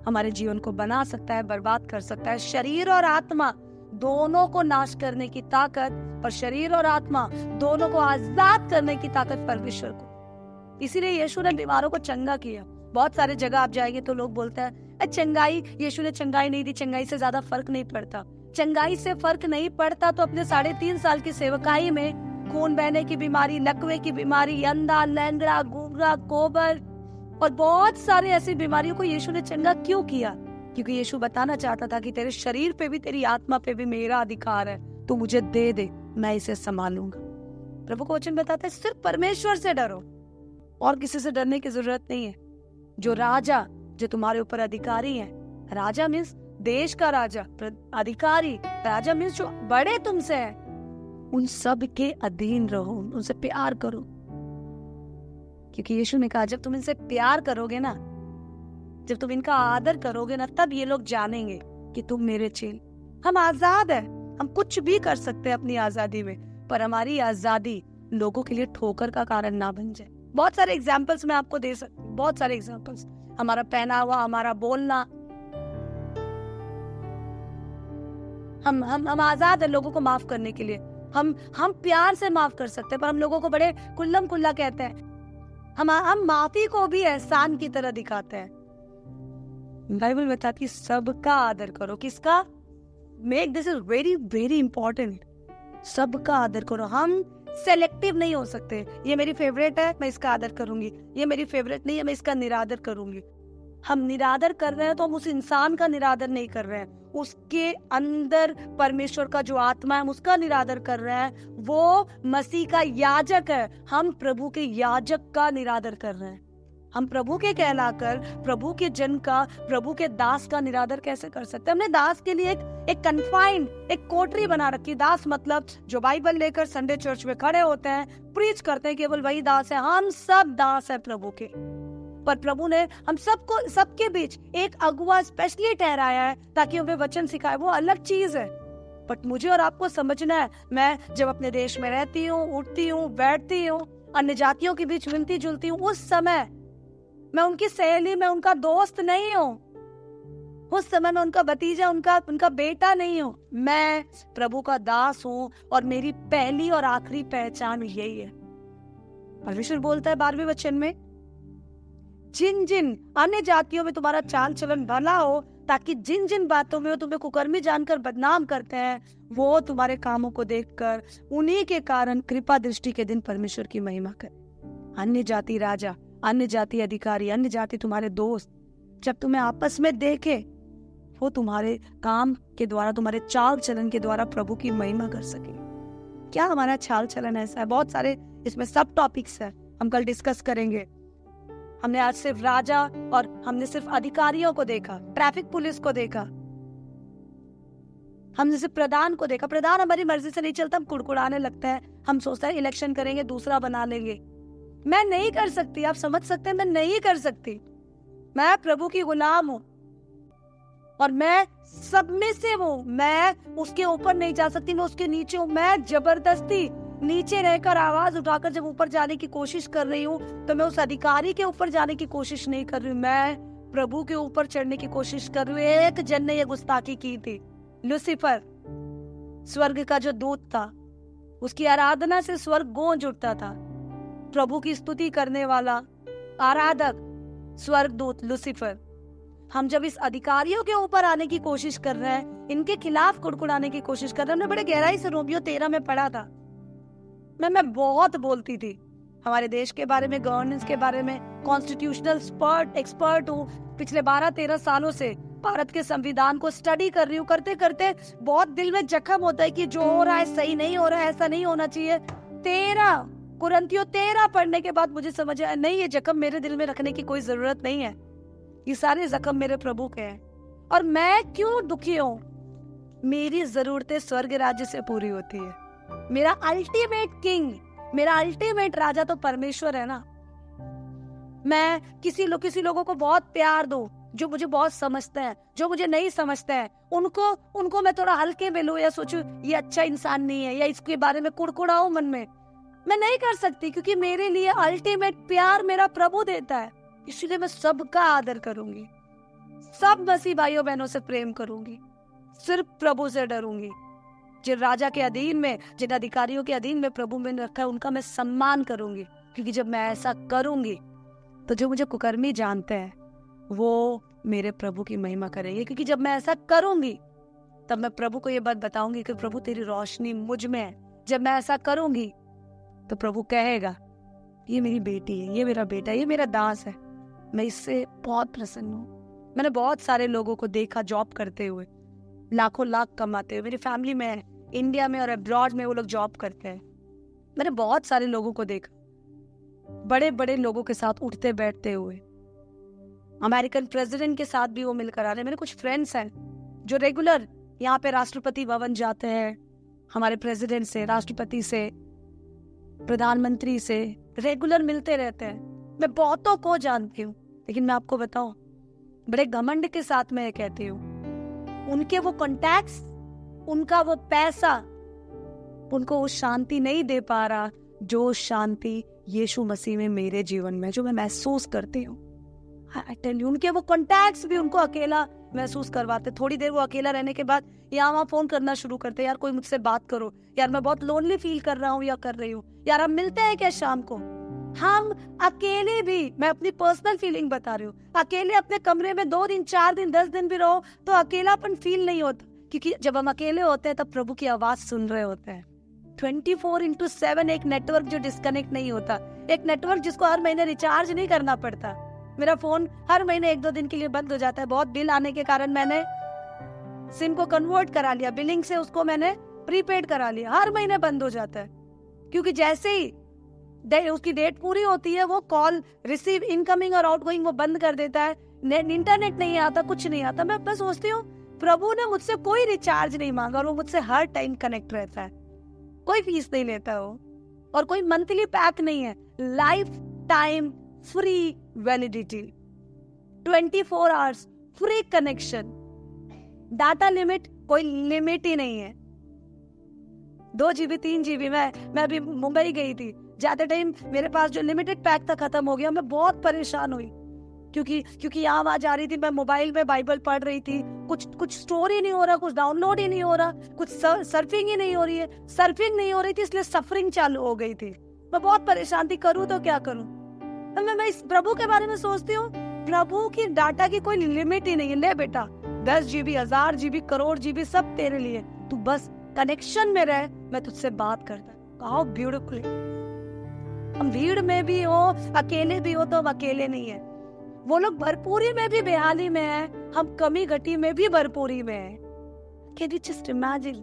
हमारे जीवन को बना सकता है, बर्बाद कर सकता है। शरीर और आत्मा दोनों को नाश करने की ताकत, और शरीर और आत्मा दोनों को आजाद करने की ताकत परमेश्वर को। इसीलिए यीशु ने बीमारों को चंगा किया। बहुत सारे जगह आप जाएंगे तो लोग बोलते हैं चंगाई, यीशु ने चंगाई नहीं दी, चंगाई से ज्यादा फर्क नहीं पड़ता। चंगाई से फर्क नहीं पड़ता तो अपने 3.5 साल की सेवकाई में खून बहने की बीमारी, लकवे की बीमारी, अंधा, लैंगड़ा, गूंगा, कोबर और बहुत सारे ऐसी बीमारियों को यीशु ने चंगा क्यों किया? क्योंकि यीशु बताना चाहता था कि तेरे शरीर पे भी, तेरी आत्मा पे भी मेरा अधिकार है, तू मुझे दे, मैं इसे संभालूंगा। प्रभु को वचन बताता है सिर्फ परमेश्वर से डरो और किसी से डरने की जरूरत नहीं है। जो राजा, जो तुम्हारे ऊपर अधिकारी है, राजा मीन्स देश का राजा, अधिकारी, राजा मीन्स जो बड़े तुमसे है, उन सब के अधीन रहो, उनसे प्यार करो। क्योंकि यीशु ने कहा जब तुम इनसे प्यार करोगे ना, जब तुम इनका आदर करोगे ना, तब ये लोग जानेंगे कि तुम मेरे चेल। हम आजाद है, हम कुछ भी कर सकते हैं अपनी आजादी में, पर हमारी आजादी लोगों के लिए ठोकर का कारण ना बन जाए। बहुत सारे एग्जाम्पल्स मैं आपको दे सकती हूँ, बहुत सारे एग्जाम्पल्स। हमारा पहनावा, हमारा बोलना, हम आजाद है लोगों को माफ करने के लिए। हम प्यार से माफ कर सकते हैं, पर हम लोगों को बड़े कुल्लम कुल्ला कहते हैं। हम माफी को भी एहसान की तरह दिखाते हैं। बाइबल बताती है सबका आदर करो। किसका? Make this is very very important. सबका आदर करो। हम सेलेक्टिव नहीं हो सकते। ये मेरी फेवरेट है, मैं इसका आदर करूंगी, ये मेरी फेवरेट नहीं है, मैं इसका निरादर करूंगी। हम निरादर कर रहे हैं तो हम उस इंसान का निरादर नहीं कर रहे हैं, उसके अंदर परमेश्वर का जो आत्मा है हम उसका निरादर कर रहे हैं। वो मसीह का याजक है, हम प्रभु के याजक का निरादर कर रहे हैं। हम प्रभु के कहलाकर प्रभु के जन का, प्रभु के दास का निरादर कैसे कर सकते हैं? हमने दास के लिए एक कन्फाइंड, एक कोठरी बना रखी। दास मतलब जो बाइबल लेकर संडे चर्च में खड़े होते हैं, प्रीच करते हैं, केवल वही दास है। हम सब दास है प्रभु के, पर प्रभु ने हम सबको, सबके बीच एक अगुआ स्पेशली ठहराया है ताकि हमें वचन सिखाए। वो अलग चीज है, बट मुझे और आपको समझना है। मैं जब अपने देश में रहती हूँ, उठती हूँ, बैठती हूँ, अन्य जातियों के बीच मिलती जुलती हूँ, उस समय मैं उनकी सहेली, मैं उनका दोस्त नहीं हूँ। उस समय मैं उनका भतीजा, उनका बेटा नहीं हूँ। मैं प्रभु का दास हूँ और मेरी पहली और आखिरी पहचान यही है। परमेश्वर बोलता है 12वें वचन में, जिन जिन अन्य जातियों में तुम्हारा चाल चलन भला हो, ताकि जिन जिन बातों में वो तुम्हें कुकर्मी जानकर बदनाम करते हैं, वो तुम्हारे कामों को देखकर उन्हीं के कारण कृपा दृष्टि के दिन परमेश्वर की महिमा करे। अन्य जाति राजा, अन्य जाति अधिकारी, अन्य जाति तुम्हारे दोस्त, जब तुम्हें आपस में देखे, वो तुम्हारे काम के द्वारा, तुम्हारे चाल चलन के द्वारा प्रभु की महिमा कर सके। क्या हमारा चाल चलन ऐसा है? बहुत सारे इसमें सब टॉपिक्स है, हम कल डिस्कस करेंगे। हमने आज सिर्फ राजा और हमने सिर्फ अधिकारियों को देखा, ट्रैफिक पुलिस को देखा, हमने सिर्फ प्रधान को देखा। प्रधान हमारी मर्जी से नहीं चलता, हम कुड़कुड़ाने लगते हैं, हम सोचते हैं इलेक्शन करेंगे, दूसरा बना लेंगे। मैं नहीं कर सकती, आप समझ सकते हैं, मैं नहीं कर सकती। मैं प्रभु की गुलाम हूँ और मैं सब में से हूँ। मैं उसके ऊपर नहीं जा सकती, मैं उसके नीचे हूँ। मैं जबरदस्ती नीचे रहकर आवाज उठाकर जब ऊपर जाने की कोशिश कर रही हूँ, तो मैं उस अधिकारी के ऊपर जाने की कोशिश नहीं कर रही हूँ, मैं प्रभु के ऊपर चढ़ने की कोशिश कर रही हूँ। एक जन ने ये गुस्ताखी की थी, लूसीफर, स्वर्ग का जो दूत था, उसकी आराधना से स्वर्ग गूंज उठता था। प्रभु की स्तुति करने वाला आराधक स्वर्गदूत लूसीफर। हम जब इस अधिकारियों के ऊपर आने की कोशिश कर रहे हैं, इनके खिलाफ कुड़कुड़ाने की कोशिश कर रहे हैं। हमने बड़े गहराई से रोमियो 13 में पढ़ा था। मैं बहुत बोलती थी हमारे देश के बारे में, गवर्नेंस के बारे में, कॉन्स्टिट्यूशनल एक्सपर्ट हूँ। पिछले 12-13 सालों से भारत के संविधान को स्टडी कर रही हूँ। करते करते बहुत दिल में जख्म होता है कि जो हो रहा है सही नहीं हो रहा है, ऐसा नहीं होना चाहिए। 13 पढ़ने के बाद मुझे समझ आया, नहीं, ये जख्म मेरे दिल में रखने की कोई जरूरत नहीं है। ये सारे जख्म मेरे प्रभु के हैं। और मैं क्यों दुखी हूँ? मेरी जरूरतें स्वर्ग राज्य से पूरी होती है। मेरा अल्टीमेट किंग, मेरा अल्टीमेट राजा तो परमेश्वर है ना। मैं किसी लोगों को बहुत प्यार दूं जो मुझे बहुत समझते हैं, जो मुझे नहीं समझते हैं, उनको मैं थोड़ा हल्के में लूं या सोचूं ये अच्छा इंसान नहीं है, या इसके बारे में कुड़कुड़ाऊं मन में। मैं नहीं कर सकती, क्योंकि मेरे लिए अल्टीमेट प्यार मेरा प्रभु देता है। इसलिए मैं सबका आदर करूंगी, सब मसीह भाइयों बहनों से प्रेम करूंगी, सिर्फ प्रभु से डरूंगी। जिन राजा के अधीन में, जिन अधिकारियों के अधीन में प्रभु में रखा है, उनका मैं सम्मान करूंगी। क्योंकि जब मैं ऐसा करूंगी तो जो मुझे कुकर्मी जानते हैं वो मेरे प्रभु की महिमा करेंगे। क्योंकि जब मैं ऐसा करूंगी तब मैं प्रभु को ये बात बताऊंगी कि प्रभु तेरी रोशनी मुझ में है। जब मैं ऐसा करूंगी तो प्रभु कहेगा ये मेरी बेटी है, ये मेरा बेटा है, ये मेरा दास है, मैं इससे बहुत प्रसन्न हूँ। मैंने बहुत सारे लोगों को देखा जॉब करते हुए, लाखों लाख कमाते हुए। मेरी फैमिली में, इंडिया में और अब्रॉड में वो लोग जॉब करते हैं। मैंने बहुत सारे लोगों को देखा। बड़े बड़े लोगों के साथ उठते बैठते हुए, अमेरिकन प्रेसिडेंट के साथ भी वो मिलकर आ रहे हैं। मेरे कुछ फ्रेंड्स हैं जो रेगुलर यहाँ पे राष्ट्रपति भवन जाते हैं, हमारे प्रेसिडेंट से, राष्ट्रपति से, प्रधानमंत्री से रेगुलर मिलते रहते हैं। मैं बहुतों को जानती हूँ, लेकिन मैं आपको बताऊं, बड़े घमंड के साथ मैं कहती हूँ, उनके वो कॉन्टैक्ट्स, उनका वो पैसा उनको वो शांति नहीं दे पा रहा जो शांति यीशु मसीह में मेरे जीवन में जो मैं महसूस करती हूँ। I tell you, उनके वो कॉन्टैक्ट्स भी उनको अकेला महसूस करवाते। थोड़ी देर वो अकेला रहने के बाद यहाँ वहाँ फोन करना शुरू करते, यार कोई मुझसे बात करो, यार मैं बहुत लोनली फील कर रहा हूँ या कर रही हूँ, यार हम मिलते हैं क्या शाम को। हम अकेले भी, मैं अपनी पर्सनल फीलिंग बता रही हूँ, अकेले अपने कमरे में 2 दिन 4 दिन 10 दिन भी रहो तो अकेलापन फील नहीं होता, क्योंकि जब हम अकेले होते हैं तब प्रभु की आवाज सुन रहे होते हैं। 24/7 एक नेटवर्क जो डिस्कनेक्ट नहीं होता, एक नेटवर्क जिसको हर महीने रिचार्ज नहीं करना पड़ता। मेरा फोन हर महीने 1-2 दिन के लिए बंद हो जाता है, बहुत बिल आने के कारण मैंने सिम को कन्वर्ट करा लिया, बिलिंग से उसको मैंने प्रीपेड करा लिया, हर महीने बंद हो जाता है, क्योंकि जैसे ही उसकी डेट पूरी होती है वो कॉल रिसीव इनकमिंग और आउटगोइंग वो बंद कर देता है, इंटरनेट नहीं आता, कुछ नहीं आता। मैं बस सोचती हूँ प्रभु ने मुझसे कोई रिचार्ज नहीं मांगा और वो मुझसे हर टाइम कनेक्ट रहता है, कोई फीस नहीं लेता हो और कोई मंथली पैक नहीं है, life time free validity, 24 hours free connection, data limit कोई लिमिट ही नहीं है। 2 GB 3 GB मैं अभी मुंबई गई थी, जाते टाइम मेरे पास जो लिमिटेड पैक था खत्म हो गया। मैं बहुत परेशान हुई क्योंकि यहाँ वहां जा रही थी, मैं मोबाइल में बाइबल पढ़ रही थी, कुछ स्टोर ही नहीं हो रहा, कुछ डाउनलोड ही नहीं हो रहा, कुछ सर्फिंग ही नहीं हो रही है, सर्फिंग नहीं हो रही थी, इसलिए सफरिंग चालू हो गई थी। मैं बहुत परेशान थी, करूँ तो क्या करूँ। मैं इस प्रभु के बारे में सोचती हूँ, प्रभु की डाटा की कोई लिमिट ही नहीं है। ले बेटा 10 GB 1000 GB करोड़ GB सब तेरे लिए, तू बस कनेक्शन में रह, मैं तुझसे बात करता। How beautiful. हम भीड़ में भी हो, अकेले भी हो तो हम अकेले नहीं है। वो लोग भरपूरी में भी बेहाली में है, हम कमी घटी में भी भरपूरी में है। Can you just imagine?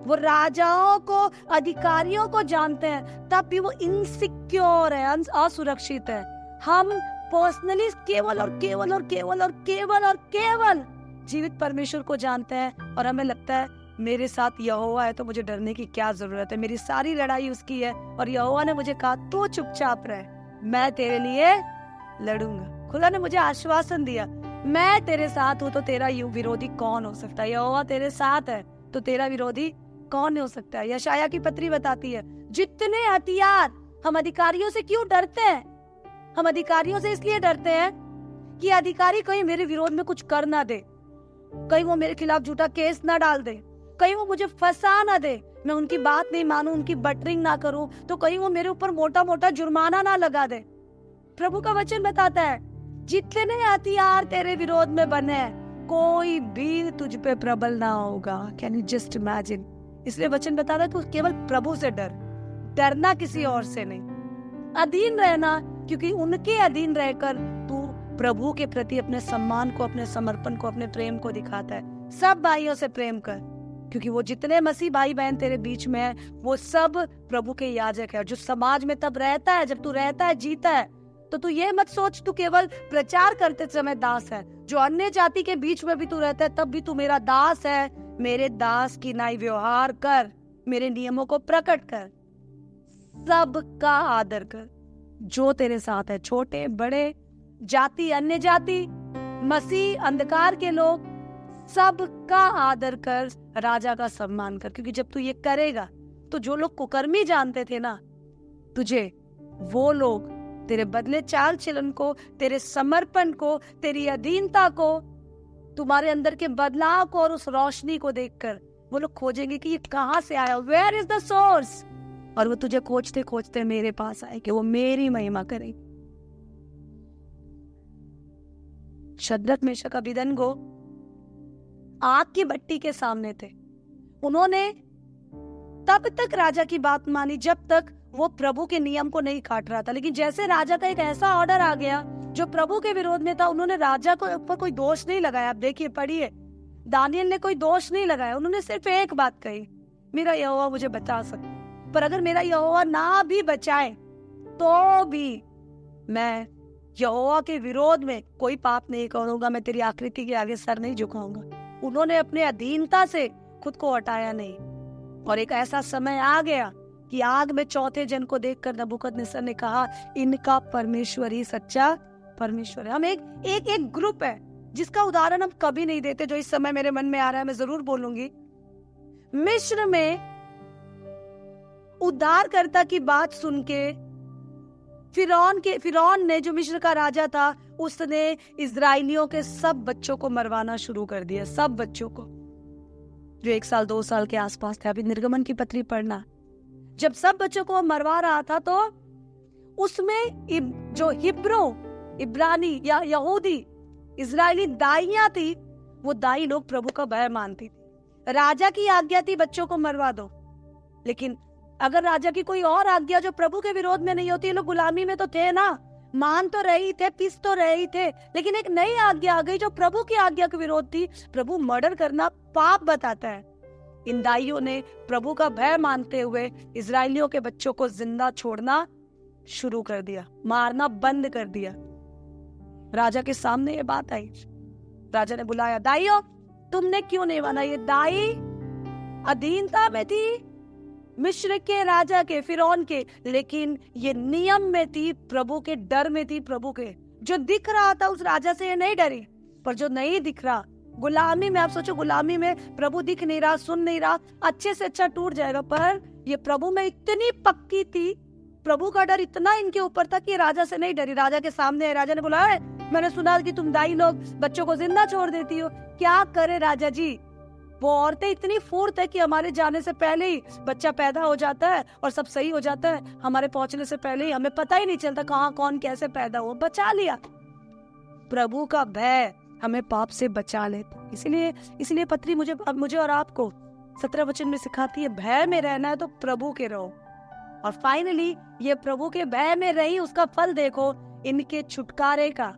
वो राजाओं को, अधिकारियों को जानते हैं, तब भी वो इनसिक्योर है, असुरक्षित है। हम पर्सनली केवल और केवल और केवल और केवल और केवल जीवित परमेश्वर को जानते हैं और हमें लगता है मेरे साथ यहोवा है तो मुझे डरने की क्या जरूरत है, मेरी सारी लड़ाई उसकी है और यहोवा ने मुझे कहा तू चुपचाप रह, मैं तेरे लिए लड़ूंगा। खुदा ने मुझे आश्वासन दिया, मैं तेरे साथ हूँ तो तेरा विरोधी कौन हो सकता है। यहोवा तेरे साथ है तो तेरा विरोधी कौन हो सकता है। यशाया की पत्री बताती है, जितने हथियार, हम अधिकारियों से क्यों डरते हैं? हम अधिकारियों से इसलिए डरते हैं कि अधिकारी कहीं मेरे विरोध में कुछ कर ना दे, कहीं वो मेरे खिलाफ झूठा केस ना डाल दे, कहीं वो मुझे फंसा ना दे, मैं उनकी बात नहीं मानूं, उनकी बटरिंग ना करूं तो कहीं वो मेरे ऊपर मोटा मोटा जुर्माना ना लगा दे। प्रभु का वचन बताता है, जितने हथियार तेरे विरोध में बने, कोई भी तुझ पे प्रबल ना होगा। Can you just imagine? इसलिए वचन बता रहा है तू केवल प्रभु से डर, डरना किसी और से नहीं, अधीन रहना, क्योंकि उनके अधीन रहकर तू प्रभु के प्रति अपने सम्मान को, अपने समर्पण को, अपने प्रेम को दिखाता है। सब भाइयों से प्रेम कर, क्योंकि वो जितने मसीह भाई बहन तेरे बीच में है वो सब प्रभु के याजक है। जो समाज में तब रहता है, जब तू रहता है, जीता है, तो तू ये मत सोच तू केवल प्रचार करते समय दास है। जो अन्य जाति के बीच में भी तू रहता है तब भी तू मेरा दास है। मेरे दास की नाई व्यवहार कर, मेरे नियमों को प्रकट कर, सबका आदर कर। जो तेरे साथ है, छोटे बड़े, जाति अन्य जाति, मसीह अंधकार के लोग, सबका आदर कर, राजा का सम्मान कर। क्योंकि जब तू ये करेगा तो जो लोग कुकर्मी जानते थे ना तुझे, वो लोग तेरे बदले चाल चलन को, तेरे समर्पण को, तेरी अधीनता को, तुम्हारे अंदर के बदलाव को और उस रोशनी को देखकर वो लोग खोजेंगे कि ये कहां से आया, वेयर इज द सोर्स। और वो तुझे खोजते खोजते मेरे पास आए कि वो मेरी महिमा करे। शद्रक मेशक अबेदनगो आग की भट्टी के सामने थे। उन्होंने तब तक राजा की बात मानी जब तक वो प्रभु के नियम को नहीं काट रहा था। लेकिन जैसे राजा का एक ऐसा ऑर्डर आ गया जो प्रभु के विरोध में था, उन्होंने राजा को ऊपर कोई दोष नहीं लगाया। आप देखिए, पढ़िए, दानियल ने कोई दोष नहीं लगाया। उन्होंने सिर्फ एक बात कही, मेरा यहोवा मुझे बचा सकता, पर अगर मेरा यहोवा ना भी बचाए तो भी मैं यहोवा के विरोध में कोई पाप नहीं करूंगा, मैं तेरी आकृति के आगे सर नहीं झुकाऊंगा। उन्होंने अपने अधीनता से खुद को हटाया नहीं। और एक ऐसा समय आ गया कि आग में चौथे जन को देखकर नबूकदनेस्सर ने कहा, इनका परमेश्वर ही सच्चा परमेश्वर है। हम एक ग्रुप है जिसका उदाहरण हम कभी नहीं देते, जो इस समय मेरे मन में आ रहा है, मैं जरूर बोलूंगी। मिस्र में उद्धारकर्ता की बात सुन के फिरौन ने, जो मिस्र का राजा था, उसने इजराइलियों के सब बच्चों को मरवाना शुरू कर दिया। सब बच्चों को जो 1 साल 2 साल के आसपास थे। अभी निर्गमन की पत्री पढ़ना। जब सब बच्चों को मरवा रहा था तो उसमें जो हिब्रू, इब्रानी या यहूदी इजरायली दाइयां थी, वो दाई लोग प्रभु का भय मानती थी। राजा की आज्ञा थी बच्चों को मरवा दो, लेकिन अगर राजा की कोई और आज्ञा जो प्रभु के विरोध में नहीं होती, लोग गुलामी में तो थे ना, मान तो रहे थे, पिस तो रहे थे, लेकिन एक नई आज्ञा आ गई जो प्रभु की आज्ञा के विरोध थी। प्रभु मर्डर करना पाप बताता है। इन दाइयों ने प्रभु का भय मानते हुए इजरायलियों के बच्चों को जिंदा छोड़ना शुरू कर दिया, मारना बंद कर दिया। राजा के सामने ये बात आई। राजा ने बुलाया, दाइयों तुमने क्यों नहीं माना? ये दाई अधीनता में थी मिस्र के राजा के, फिरौन के, लेकिन ये नियम में थी, प्रभु के डर में थी। प्रभु के जो दिख रहा था उस राजा से ये नहीं डरी, पर जो नहीं दिख रहा, गुलामी में, आप सोचो गुलामी में प्रभु दिख नहीं रहा, सुन नहीं रहा, अच्छे से अच्छा टूट जाएगा, पर ये प्रभु में इतनी पक्की थी, प्रभु का डर इतना इनके ऊपर था कि राजा से नहीं डरी। राजा के सामने राजा ने बोला, मैंने सुना कि तुम दाई लोग बच्चों को जिंदा छोड़ देती हो, क्या करे राजा जी? वो औरतें इतनी फूर्त है कि हमारे जाने से पहले ही बच्चा पैदा हो जाता है और सब सही हो जाता है। हमारे पहुंचने से पहले ही हमें पता ही नहीं चलता कहाँ कौन कैसे पैदा हो, बचा लिया। प्रभु का भय हमें पाप से बचा लेता। इसलिए पत्री मुझे और आपको 17 वचन में सिखाती है, भय में रहना है तो प्रभु के रहो। और फाइनली ये प्रभु के भय में रही, उसका फल देखो, इनके छुटकारे का।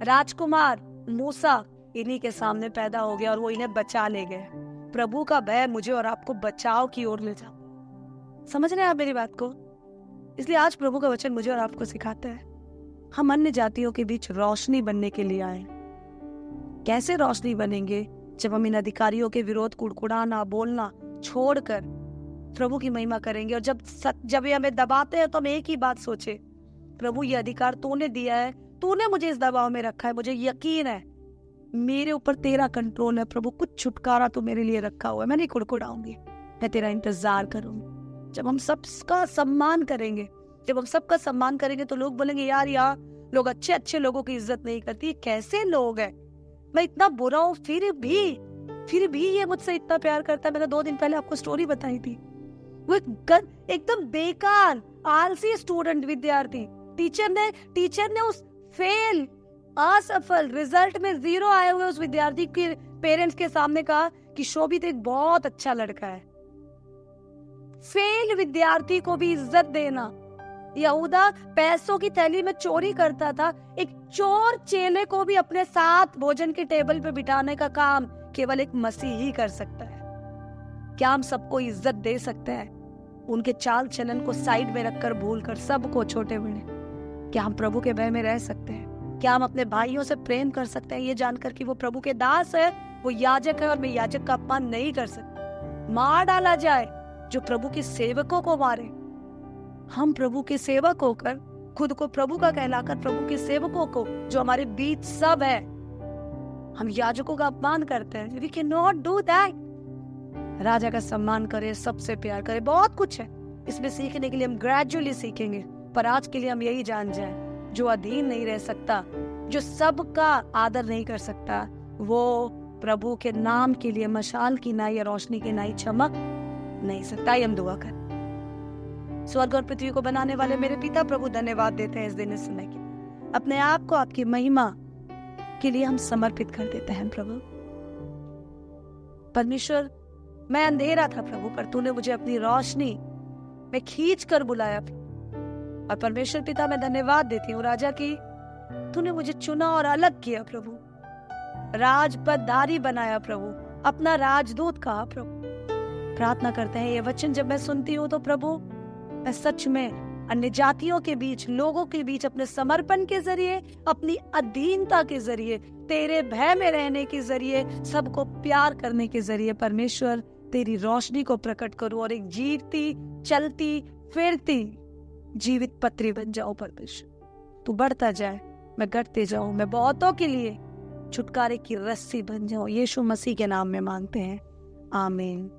राजकुमार मूसा इन्हीं के सामने पैदा हो गया और वो इन्हें बचा ले गए। प्रभु का भय मुझे और आपको बचाव की ओर ले जाता। समझ रहे हैं आप मेरी बात को? इसलिए आज प्रभु का वचन मुझे और आपको सिखाता है, हम अन्य जातियों के बीच रोशनी बनने के लिए आए। कैसे रोशनी बनेंगे? जब हम इन अधिकारियों के विरोध कुड़कुड़ाना, बोलना छोड़कर प्रभु की महिमा करेंगे। और जब ये हमें दबाते हैं तो हम एक ही बात सोचे, प्रभु ये अधिकार तूने दिया है, तूने मुझे इस दबाव में रखा है, मुझे यकीन है मेरे ऊपर तेरा कंट्रोल है। प्रभु कुछ छुटकारा तो मेरे लिए रखा हुआ है, मैं नहीं कुड़कुड़ाऊंगी, मैं तेरा इंतजार करूंगी। जब हम सबका सम्मान करेंगे तो लोग बोलेंगे, यार लोग अच्छे लोगों की इज्जत नहीं करती, कैसे लोग हैं, मैं इतना बुरा हूँ फिर भी ये मुझसे इतना प्यार करता है। मैंने 2 दिन पहले आपको स्टोरी बताई थी, वो एकदम बेकार आलसी स्टूडेंट, विद्यार्थी, टीचर ने उस फेल, असफल, रिजल्ट में 0 आए हुए उस विद्यार्थी के पेरेंट्स के सामने कहा कि शोभित एक बहुत अच्छा लड़का है। फेल विद्यार्थी को भी इज्जत देना। यहूदा पैसों की थैली में चोरी करता था, एक चोर चेले को भी अपने साथ भोजन के टेबल पे बिठाने का काम केवल एक मसीह ही कर सकता है। क्या हम सबको इज्जत दे सकते हैं? उनके चाल चलन को साइड में रखकर, भूलकर सबको छोटे बड़े? क्या हम प्रभु के भय में रह सकते हैं? क्या हम अपने भाइयों से प्रेम कर सकते हैं ये जानकर कि वो प्रभु के दास है, वो याजक है और मैं याजक का अपमान नहीं कर सकता? मार डाला जाए जो प्रभु के सेवकों को मारे। हम प्रभु के सेवक होकर, खुद को प्रभु का कहलाकर, प्रभु के सेवकों को जो हमारे बीच सब है, हम याजकों का अपमान करते हैं। We cannot do that। राजा का सम्मान करे, सबसे प्यार करे, बहुत कुछ है इसमें सीखने के लिए, हम ग्रेजुअली सीखेंगे। पर आज के लिए हम यही जान जाए, जो अधीन नहीं रह सकता, जो सबका आदर नहीं कर सकता, वो प्रभु के नाम के लिए मशाल की नाई या रोशनी की नाई चमक नहीं सकता। हम दुआ कर। स्वर्ग और पृथ्वी को बनाने वाले मेरे पिता प्रभु, धन्यवाद देते हैं इस दिन, इस समय के अपने आप को आपकी महिमा के लिए हम समर्पित कर देते हैं। प्रभु परमेश्वर, मैं अंधेरा था प्रभु, पर तूने मुझे अपनी रोशनी में खींच कर बुलाया। और परमेश्वर पिता, मैं धन्यवाद देती हूँ राजा की, तूने मुझे चुना और अलग किया प्रभु, राजपदधारी बनाया प्रभु, अपना राजदूत कहा प्रभु। प्रार्थना करते हैं ये वचन जब मैं सुनती हूँ तो प्रभु, मैं सच में अन्य जातियों के बीच, लोगों के बीच अपने समर्पण के जरिए, अपनी अधीनता के जरिए, तेरे भय में रहने के जरिए, सबको प्यार करने के जरिए परमेश्वर तेरी रोशनी को प्रकट करूं और एक जीती, चलती, फिरती जीवित पत्री बन जाओ। परमेश्वर तू बढ़ता जाए, मैं घटते जाऊं, मैं बहुतों के लिए छुटकारे की रस्सी बन जाऊं। यीशु मसीह के नाम में मांगते हैं, आमीन।